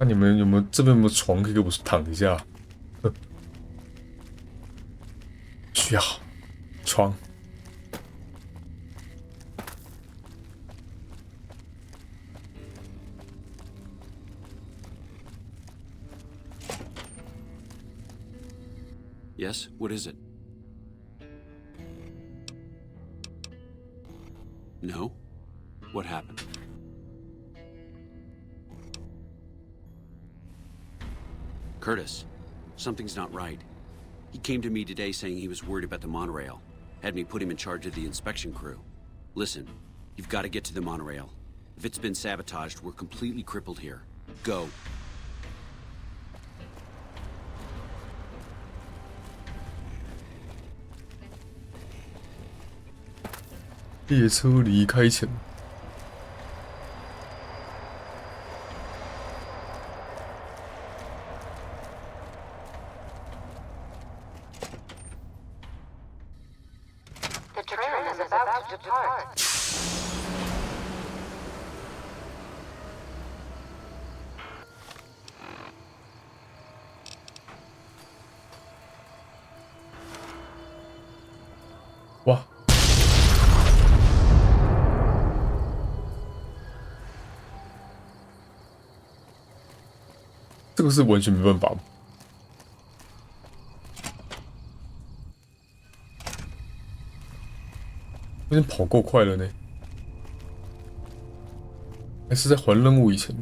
那你们有没有这边有没有床可以给我躺一下？需要床。Yes? What is it? No? What happened? Curtis, something's not right. He came to me today saying he was worried about the monorail. Had me put him in charge of the inspection crew. Listen, you've got to get to the monorail. If it's been sabotaged, we're completely crippled here. Go. 列车离开前，哇！这个是完全没办法吗？有点跑够快了呢，还是在还任务以前。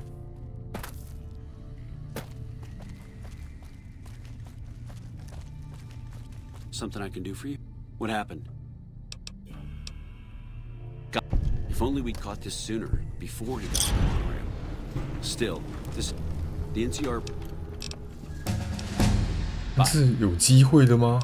Something I can do for you? What happened? God, if only we'd caught this sooner, before he got to the monorail. Still, the NCR... 是有机会的吗？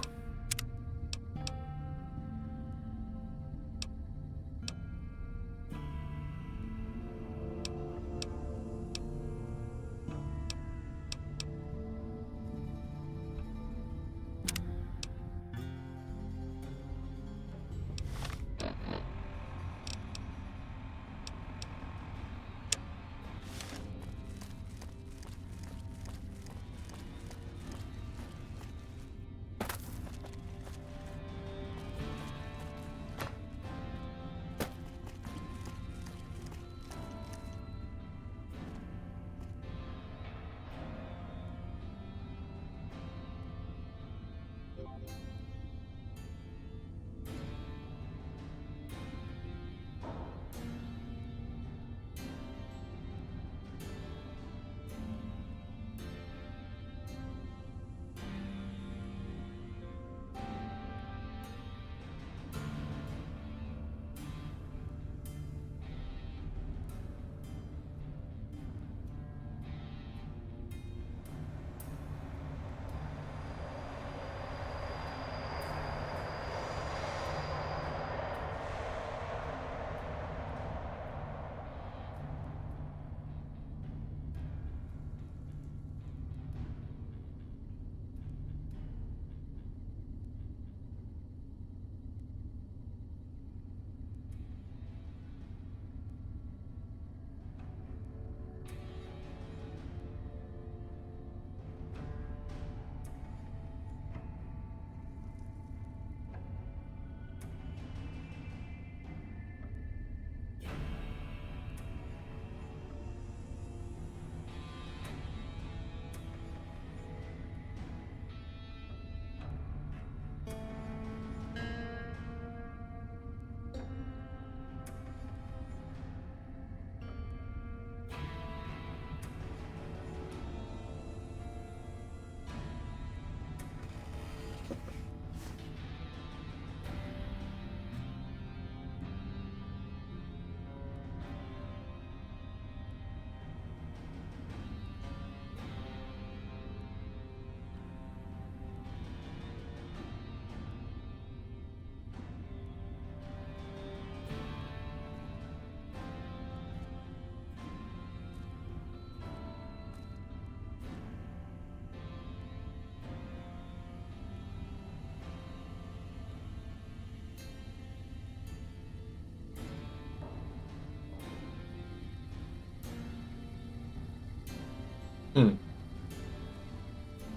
嗯，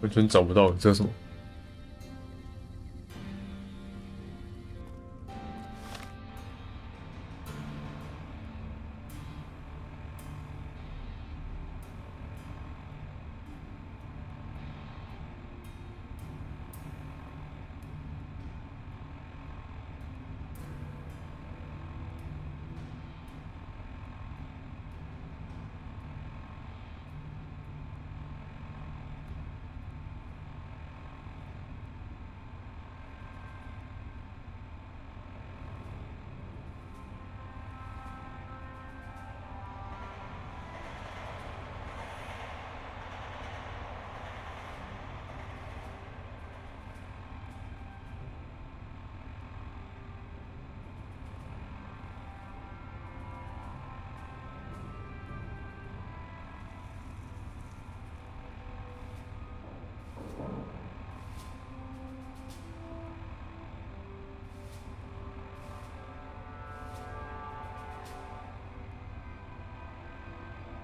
完全找不到这是什么？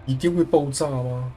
一定会爆炸吗？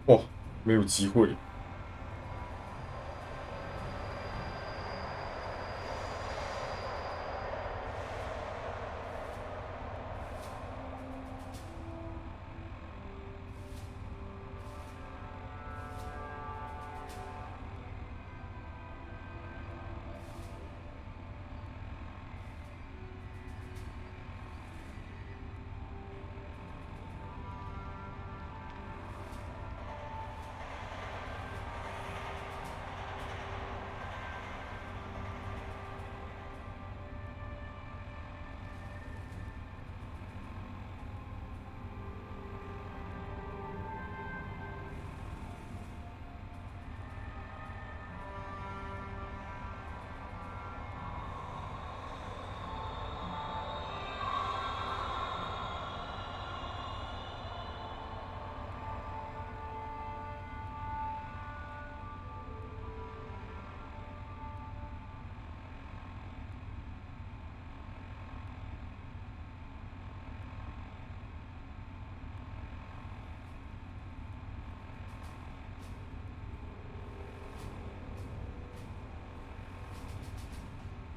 哇，没有机会。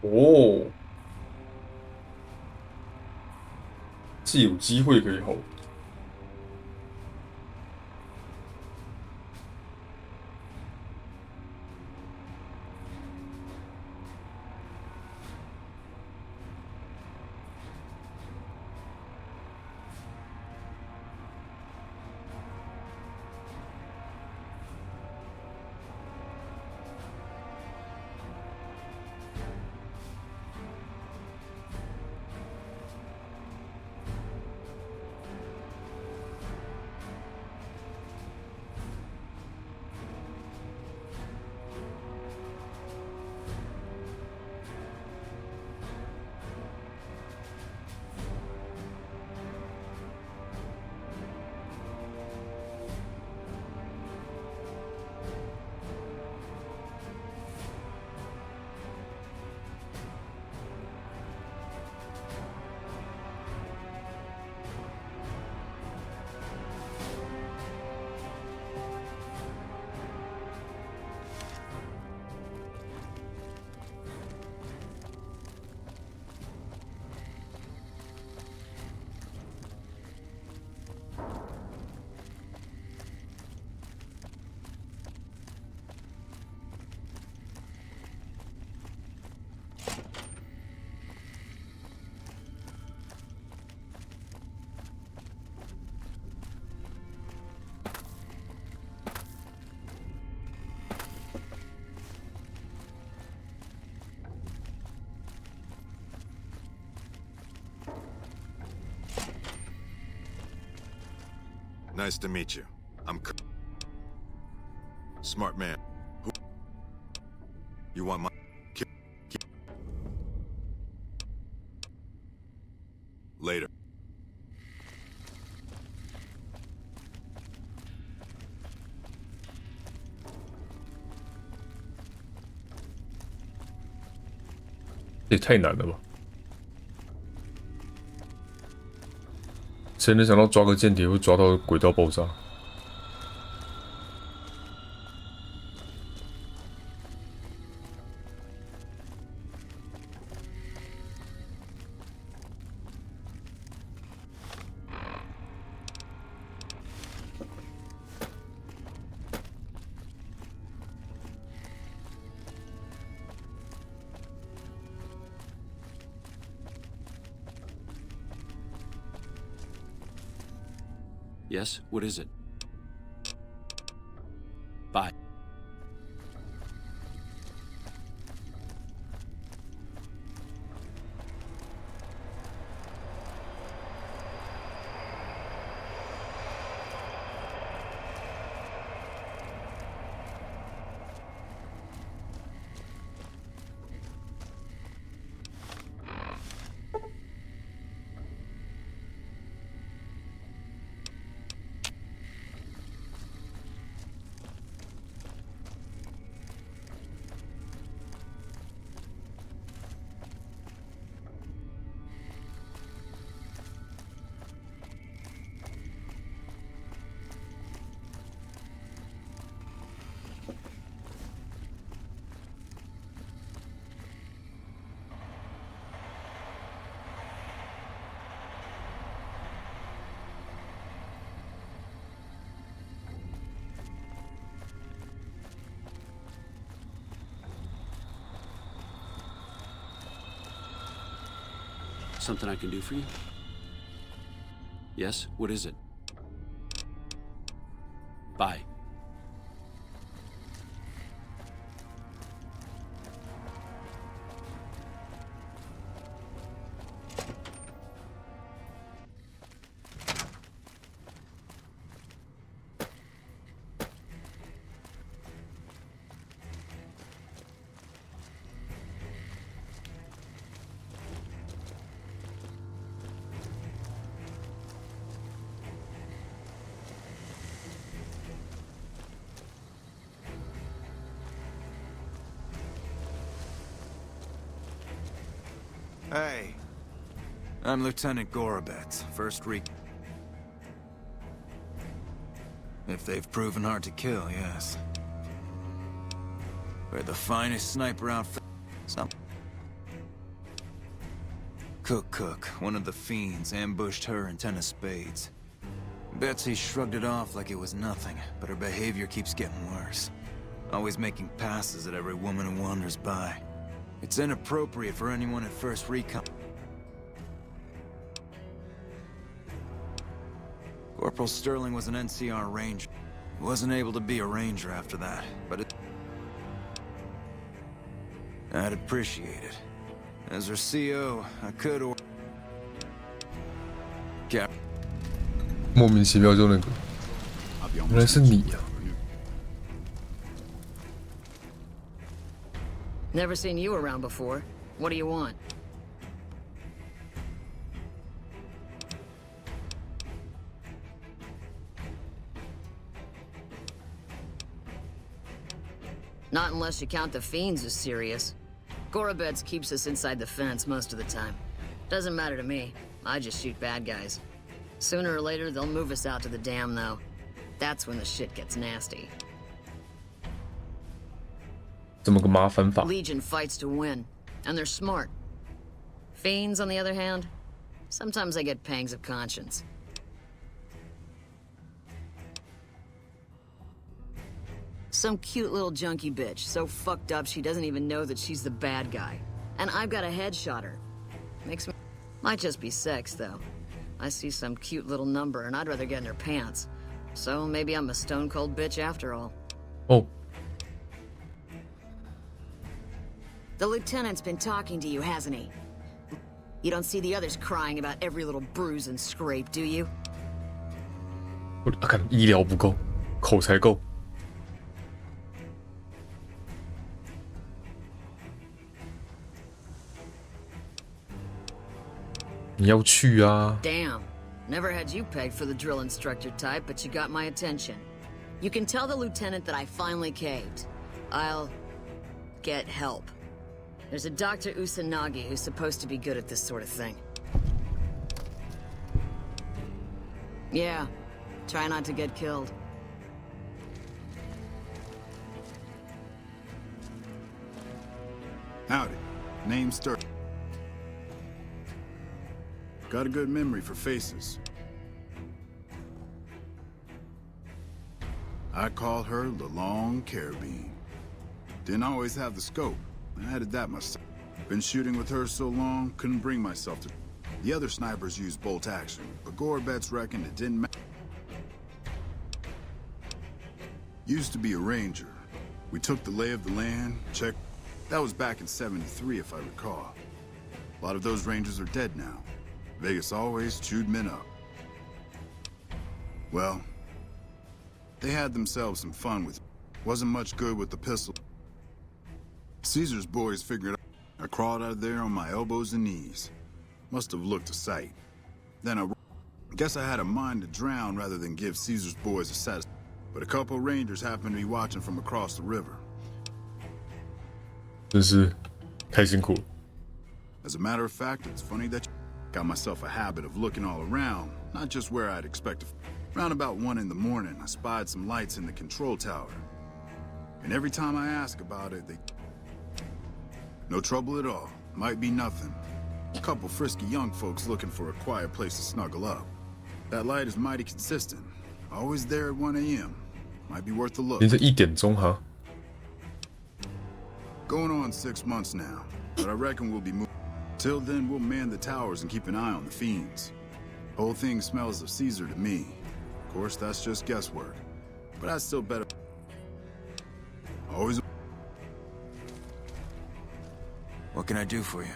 哦，是有机会可以吼。Nice to meet you. I'm Smart man. Who? You want my... Later.这也太难了吧！谁能想到抓个间谍会抓到轨道爆炸？ Yes? What is it? Bye. Something I can do for you? Yes? What is it? Bye. Hey, I'm Lieutenant Gorobet, first If they've proven hard to kill, yes. We're the finest sniper outfit. Cook, one of the fiends, ambushed her and 10 of spades. Betsy shrugged it off like it was nothing, but her behavior keeps getting worse. Always making passes at every woman who wanders by. It's inappropriate for anyone at First Recon. Corporal Sterling was an NCR Ranger. He wasn't able to be a Ranger after that, but I'd appreciate it. As her CO, I could or... Cap... 莫名其妙就那个，原来是你呀、Never seen you around before. What do you want? Not unless you count the fiends as serious. Gorobets keeps us inside the fence most of the time. Doesn't matter to me. I just shoot bad guys. Sooner or later, they'll move us out to the dam, though. That's when the shit gets nasty. 这么个麻烦法。 Legion fights to win, and they're smart. Fiends, on the other hand, sometimes I get pangs of conscience. Some cute little junkie bitch, so fucked up she doesn't even know that she's the bad guy. And I've got a headshot her. Makes me... Might just be sex, though. I see some cute little number, and I'd rather get in her pants. So maybe I'm a stone-cold bitch after all. Oh. The lieutenant's been talking to you, hasn't he? You don't see the others crying about every little bruise and scrape, do you? 看医疗不够，口才够。你要去啊 Damn. Never had you pegged for the drill instructor type, but you got my attention. You can tell the lieutenant that I finally caved. I'll get help. There's a Dr. Usanagi who's supposed to be good at this sort of thing. Yeah. Try not to get killed. Howdy. Name's Stur. Got a good memory for faces. I call her the Long Carabine. Didn't always have the scope. I added that myself. Been shooting with her so long, couldn't bring myself to. The other snipers used bolt action, but Gorbets reckoned it didn't matter. Used to be a ranger. We took the lay of the land, checked. That was back in '73, if I recall. A lot of those rangers are dead now. Vegas always chewed men up. Well, they had themselves some fun with it. Wasn't much good with the pistol. Caesar's boys figured out. I crawled out of there on my elbows and knees. Must have looked a sight. Then I guess I had a mind to drown rather than give Caesar's boys a satisfaction. But a couple rangers happened to be watching from across the river. 真是太辛苦了。 As a matter of fact, it's funny that got myself a habit of looking all around, not just where I'd expect to. Around about 1 in the morning, I spied some lights in the control tower. And every time I ask about it, they... No trouble at all. Might be nothing. A couple frisky young folks looking for a quiet place to snuggle up. That light is mighty consistent. Always there at 1 a.m. Might be worth a look. 连着1点钟哈。 Going on 6 months now, but I reckon we'll be moving. Till then, we'll man the towers and keep an eye on the fiends. Whole thing smells of Caesar to me. Of course, that's just guesswork. But I still better. Always. What can I do for you?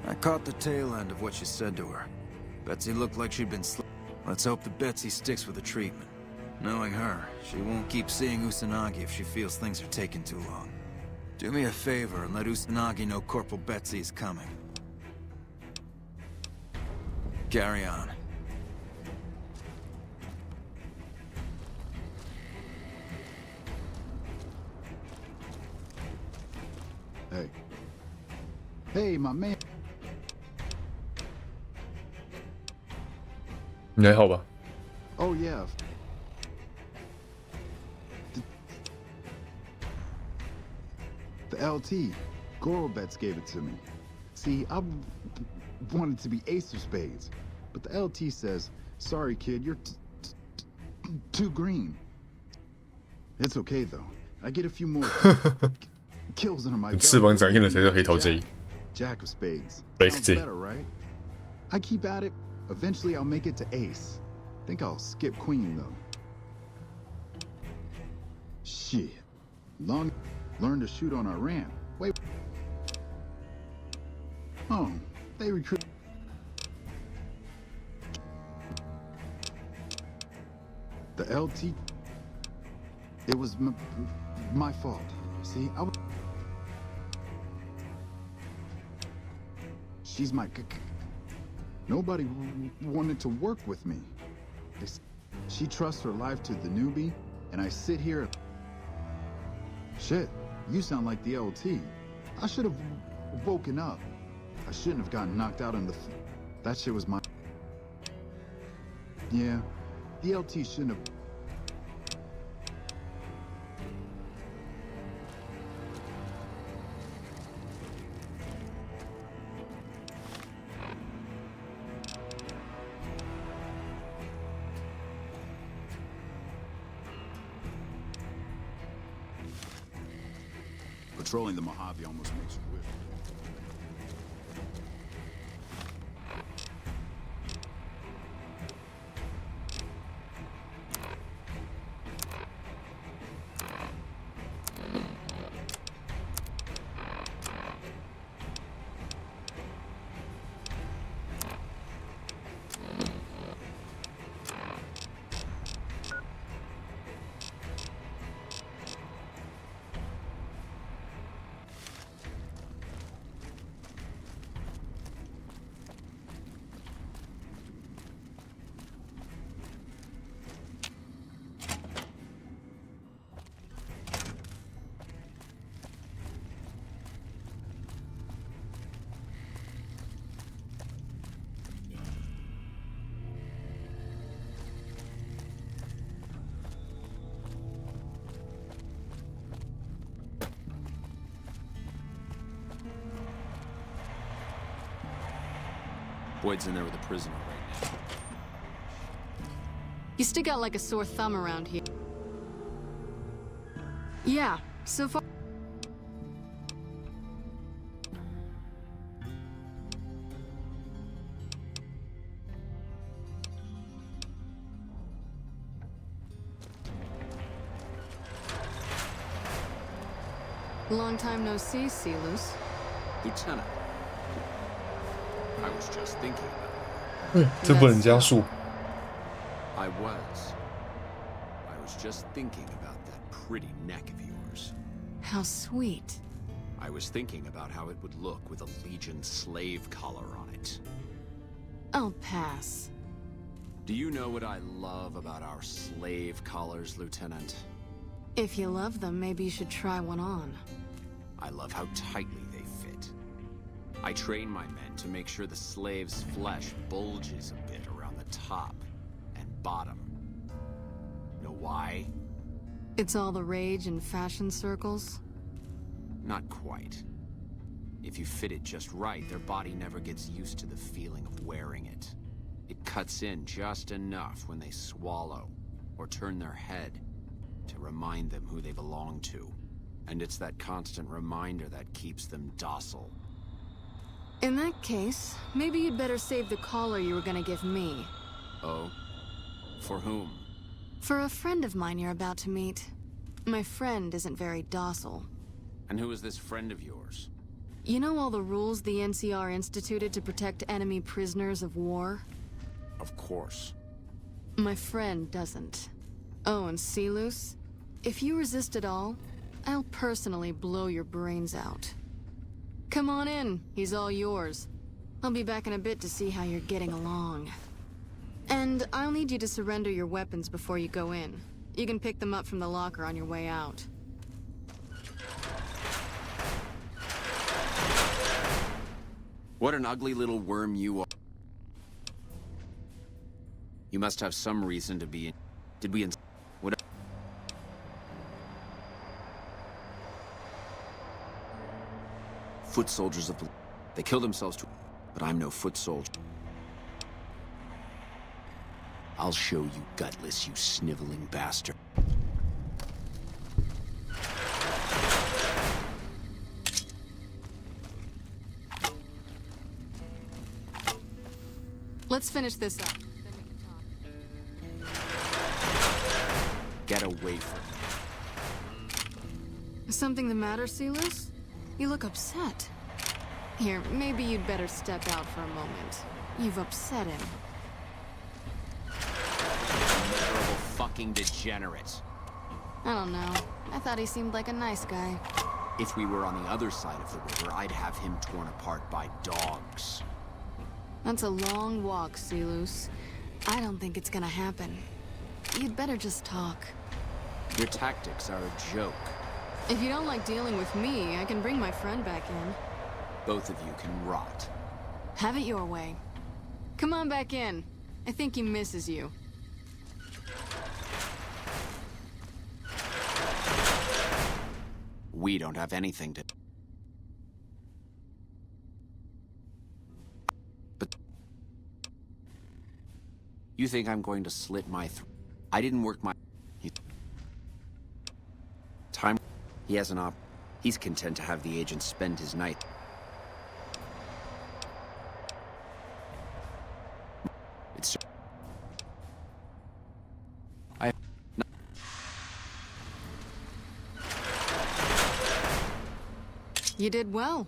I caught the tail end of what you said to her. Betsy looked like she'd been Let's hope that Betsy sticks with the treatment. Knowing her, she won't keep seeing Usanagi if she feels things are taking too long. Do me a favor and let Usanagi know Corporal Betsy is coming. Carry on. Hey. Hey, my man. 你还好吧？ Oh, yeah. The LT. Gorobets gave it to me. See, I wanted to be ace of spades. But the LT says, sorry, kid, you're too green. It's okay, though. I get a few more kills under my belt. 翅膀长硬了才叫黑桃 J。 Jack of spades. Black Sounds J. better, right? I keep at it. Eventually, I'll make it to ace. Think I'll skip queen, though. Shit. Learn to shoot on our ramp. Wait. Oh, they recruit. The LT. It was my fault. See, she's my. Nobody wanted to work with me. She trusts her life to the newbie, and I sit here. Shit, you sound like the LT. I should have woken up. I shouldn't have gotten knocked out in the. That shit was my. Yeah, the LT shouldn't have. Patrolling the Mojave almost makes you whiff. Boyd's in there with a prisoner right now. You stick out like a sore thumb around here. Yeah, so far. Long time no see, Silus. Lieutenant, I was just thinking about it. 这不能加速。I was just thinking about that pretty neck of yours. How sweet. I was thinking about how it would look with a Legion slave collar on it. I'll pass. Do you know what I love about our slave collars, Lieutenant? If you love them, maybe you should try one on. I love how tightly they fit. I train my men to make sure the slave's flesh bulges a bit around the top and bottom. Know why? It's all the rage in fashion circles? Not quite. If you fit it just right, their body never gets used to the feeling of wearing it. It cuts in just enough when they swallow or turn their head to remind them who they belong to. And it's that constant reminder that keeps them docile. In that case, maybe you'd better save the collar you were gonna give me. Oh? For whom? For a friend of mine you're about to meet. My friend isn't very docile. And who is this friend of yours? You know all the rules the NCR instituted to protect enemy prisoners of war? Of course. My friend doesn't. Oh, and Silus, if you resist at all, I'll personally blow your brains out. Come on in, he's all yours. I'll be back in a bit to see how you're getting along. And I'll need you to surrender your weapons before you go in. You can pick them up from the locker on your way out. What an ugly little worm you are. You must have some reason to be in... Did we... What... Foot soldiers of the... They kill themselves to... But I'm no foot soldier. I'll show you, gutless, you sniveling bastard. Let's finish this up. Get away from me. Is something the matter, Silus? You look upset. Here, maybe you'd better step out for a moment. You've upset him. Miserable fucking degenerate. I don't know. I thought he seemed like a nice guy. If we were on the other side of the river, I'd have him torn apart by dogs. That's a long walk, Silus. I don't think it's gonna happen. You'd better just talk. Your tactics are a joke. If you don't like dealing with me, I can bring my friend back in. Both of you can rot. Have it your way. Come on back in. I think he misses you. We don't have anything to... But... You think I'm going to slit my throat? I didn't work my... Time... He has an op... He's content to have the agent spend his night... It's... I... No. You did well.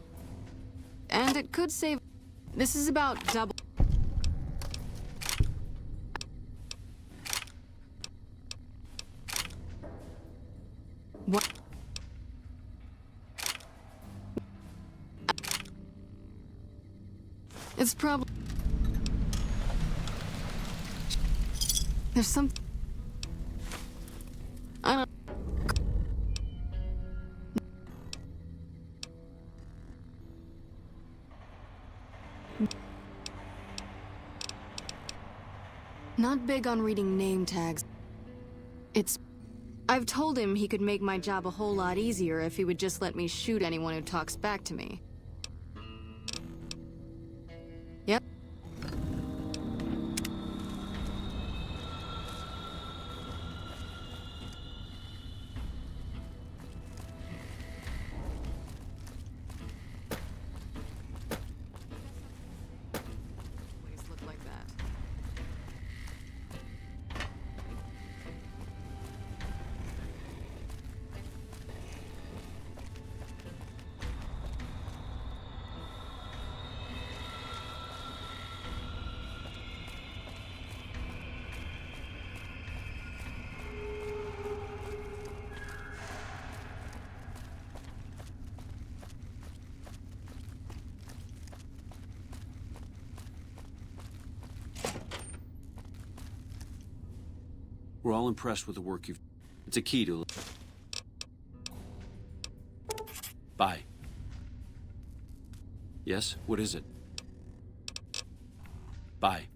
And it could save... This is about double... What? It's probably... There's some... I don't... Not big on reading name tags. It's... I've told him he could make my job a whole lot easier if he would just let me shoot anyone who talks back to me. Yep. We're all impressed with the work you've... It's a key to... Bye. Yes? What is it? Bye.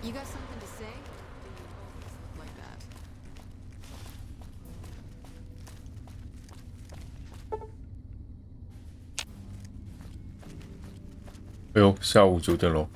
You got something to say? Or do you always look like that? 哎呦，下午9点喽。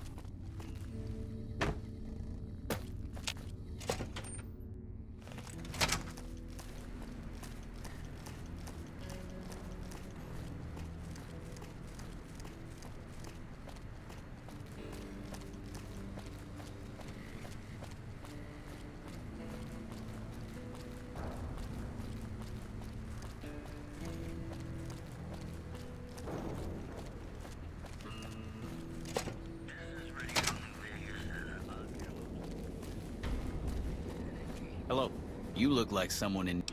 Hello. You look like someone in...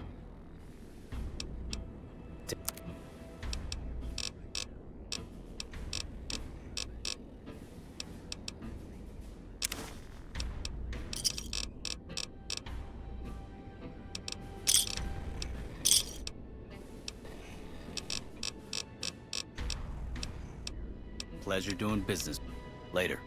Pleasure doing business. Later.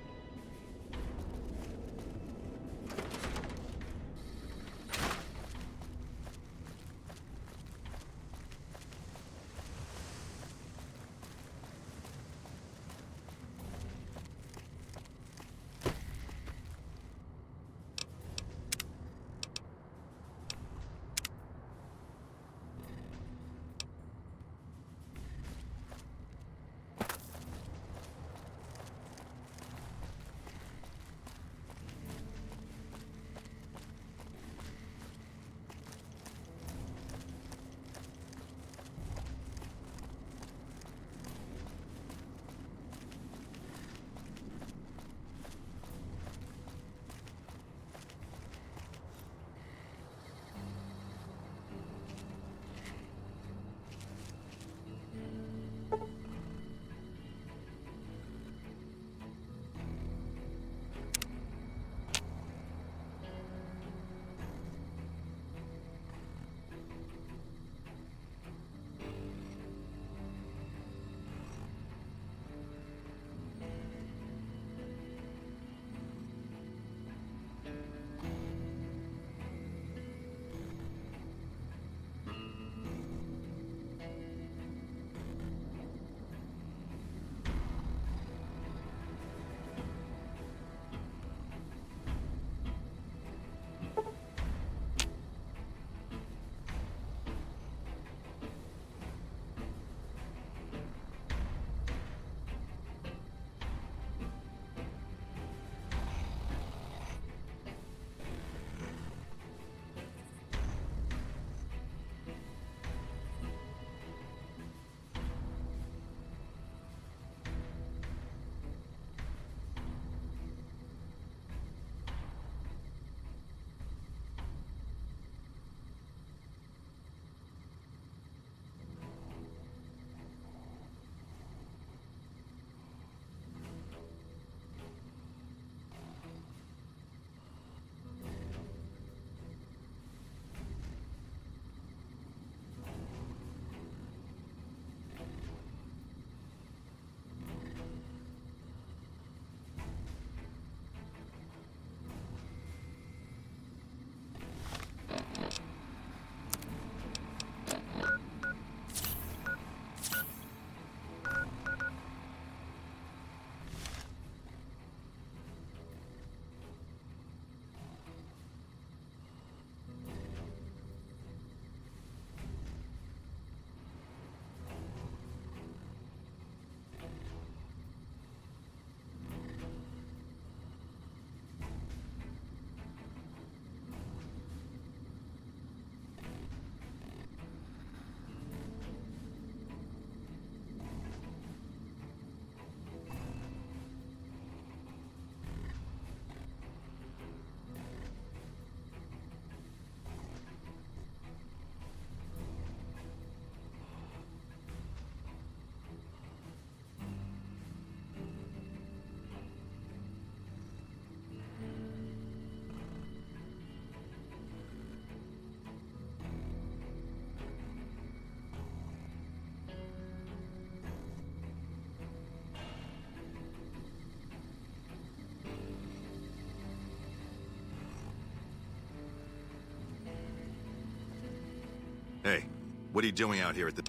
Hey, what are you doing out here at the...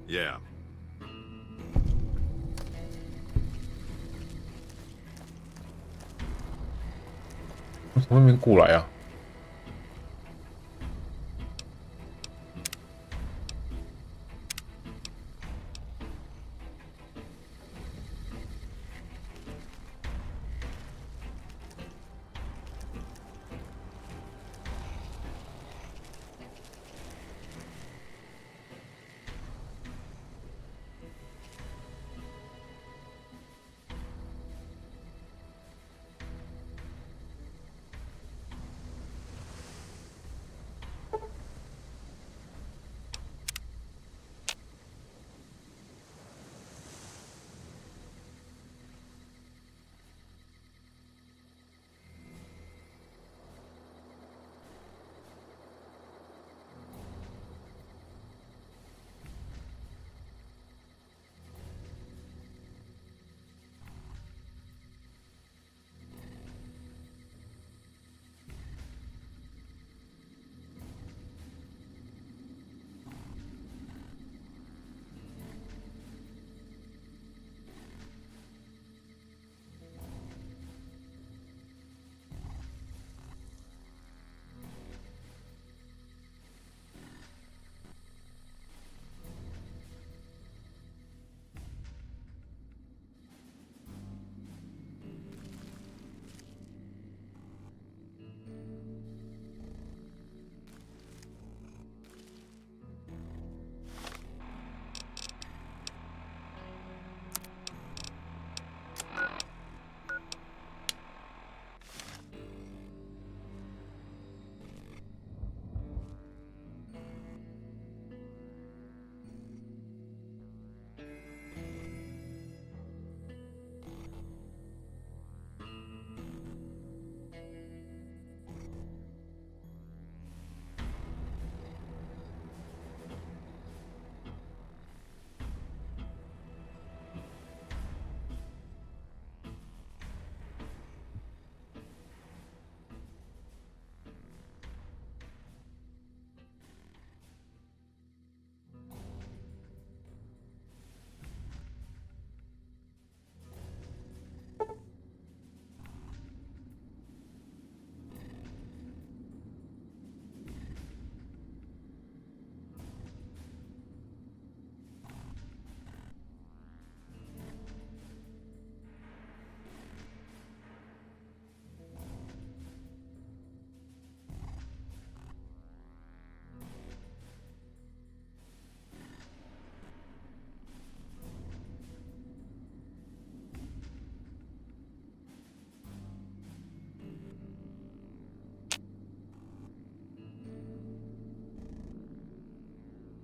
Yeah. 我从那边过来啊！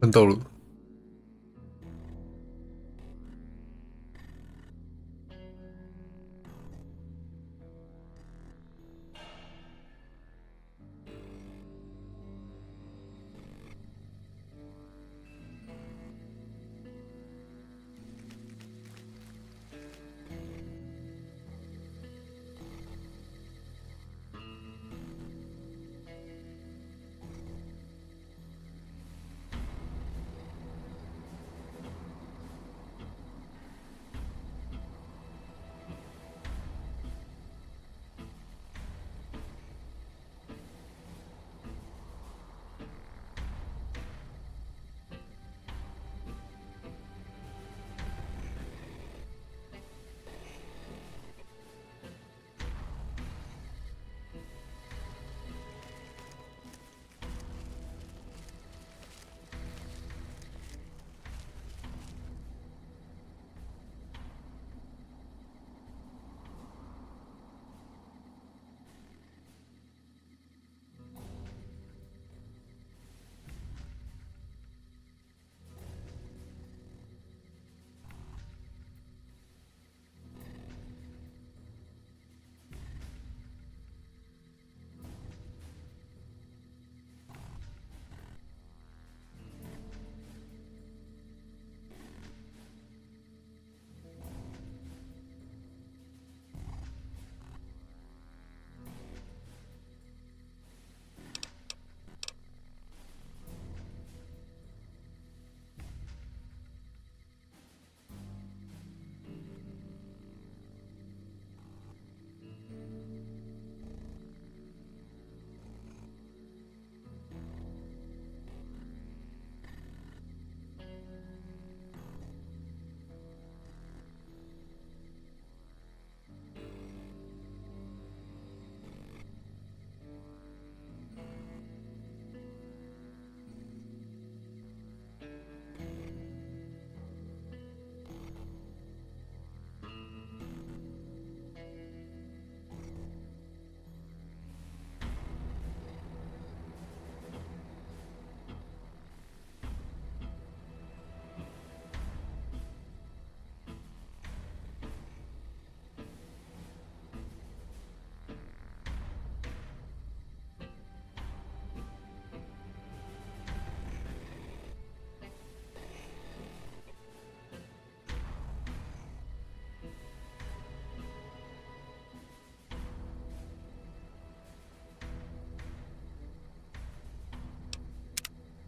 看到了。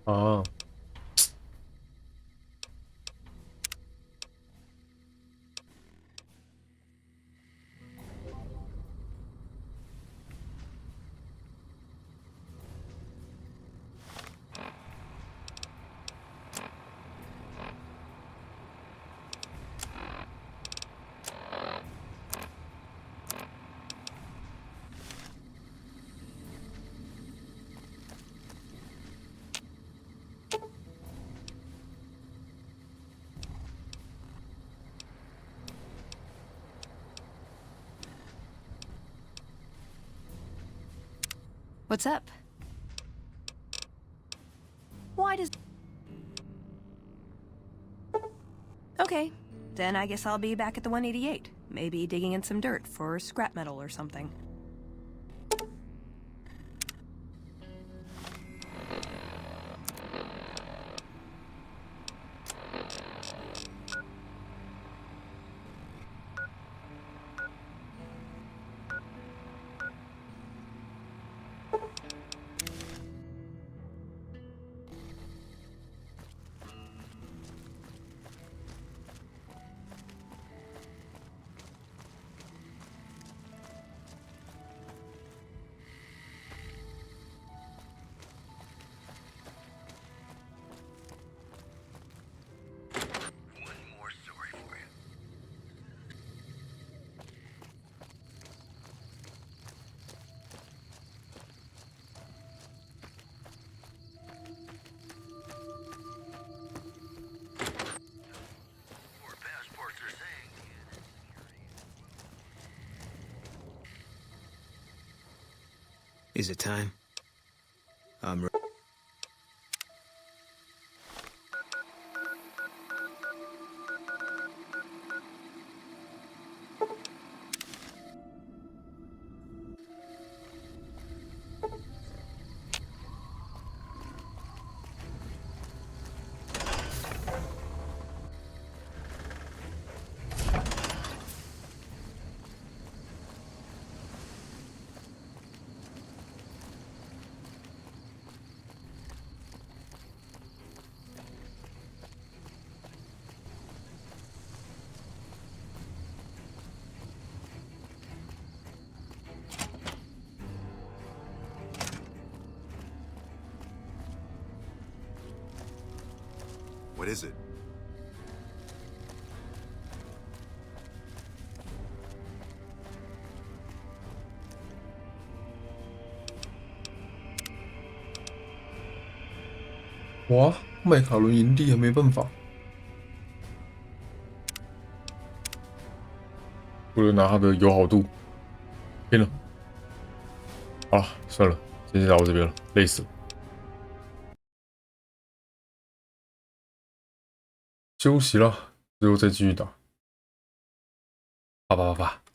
啊。What's up? Why does... Okay, then I guess I'll be back at the 188. Maybe digging in some dirt for scrap metal or something. Is it time? I'm ready. What is it?哇，麦卡伦营地还没办法，为了拿他的友好度，拼了。好了，算了，今天就到这边了，累死了，休息了，之后再继续打。啪啪啪啪。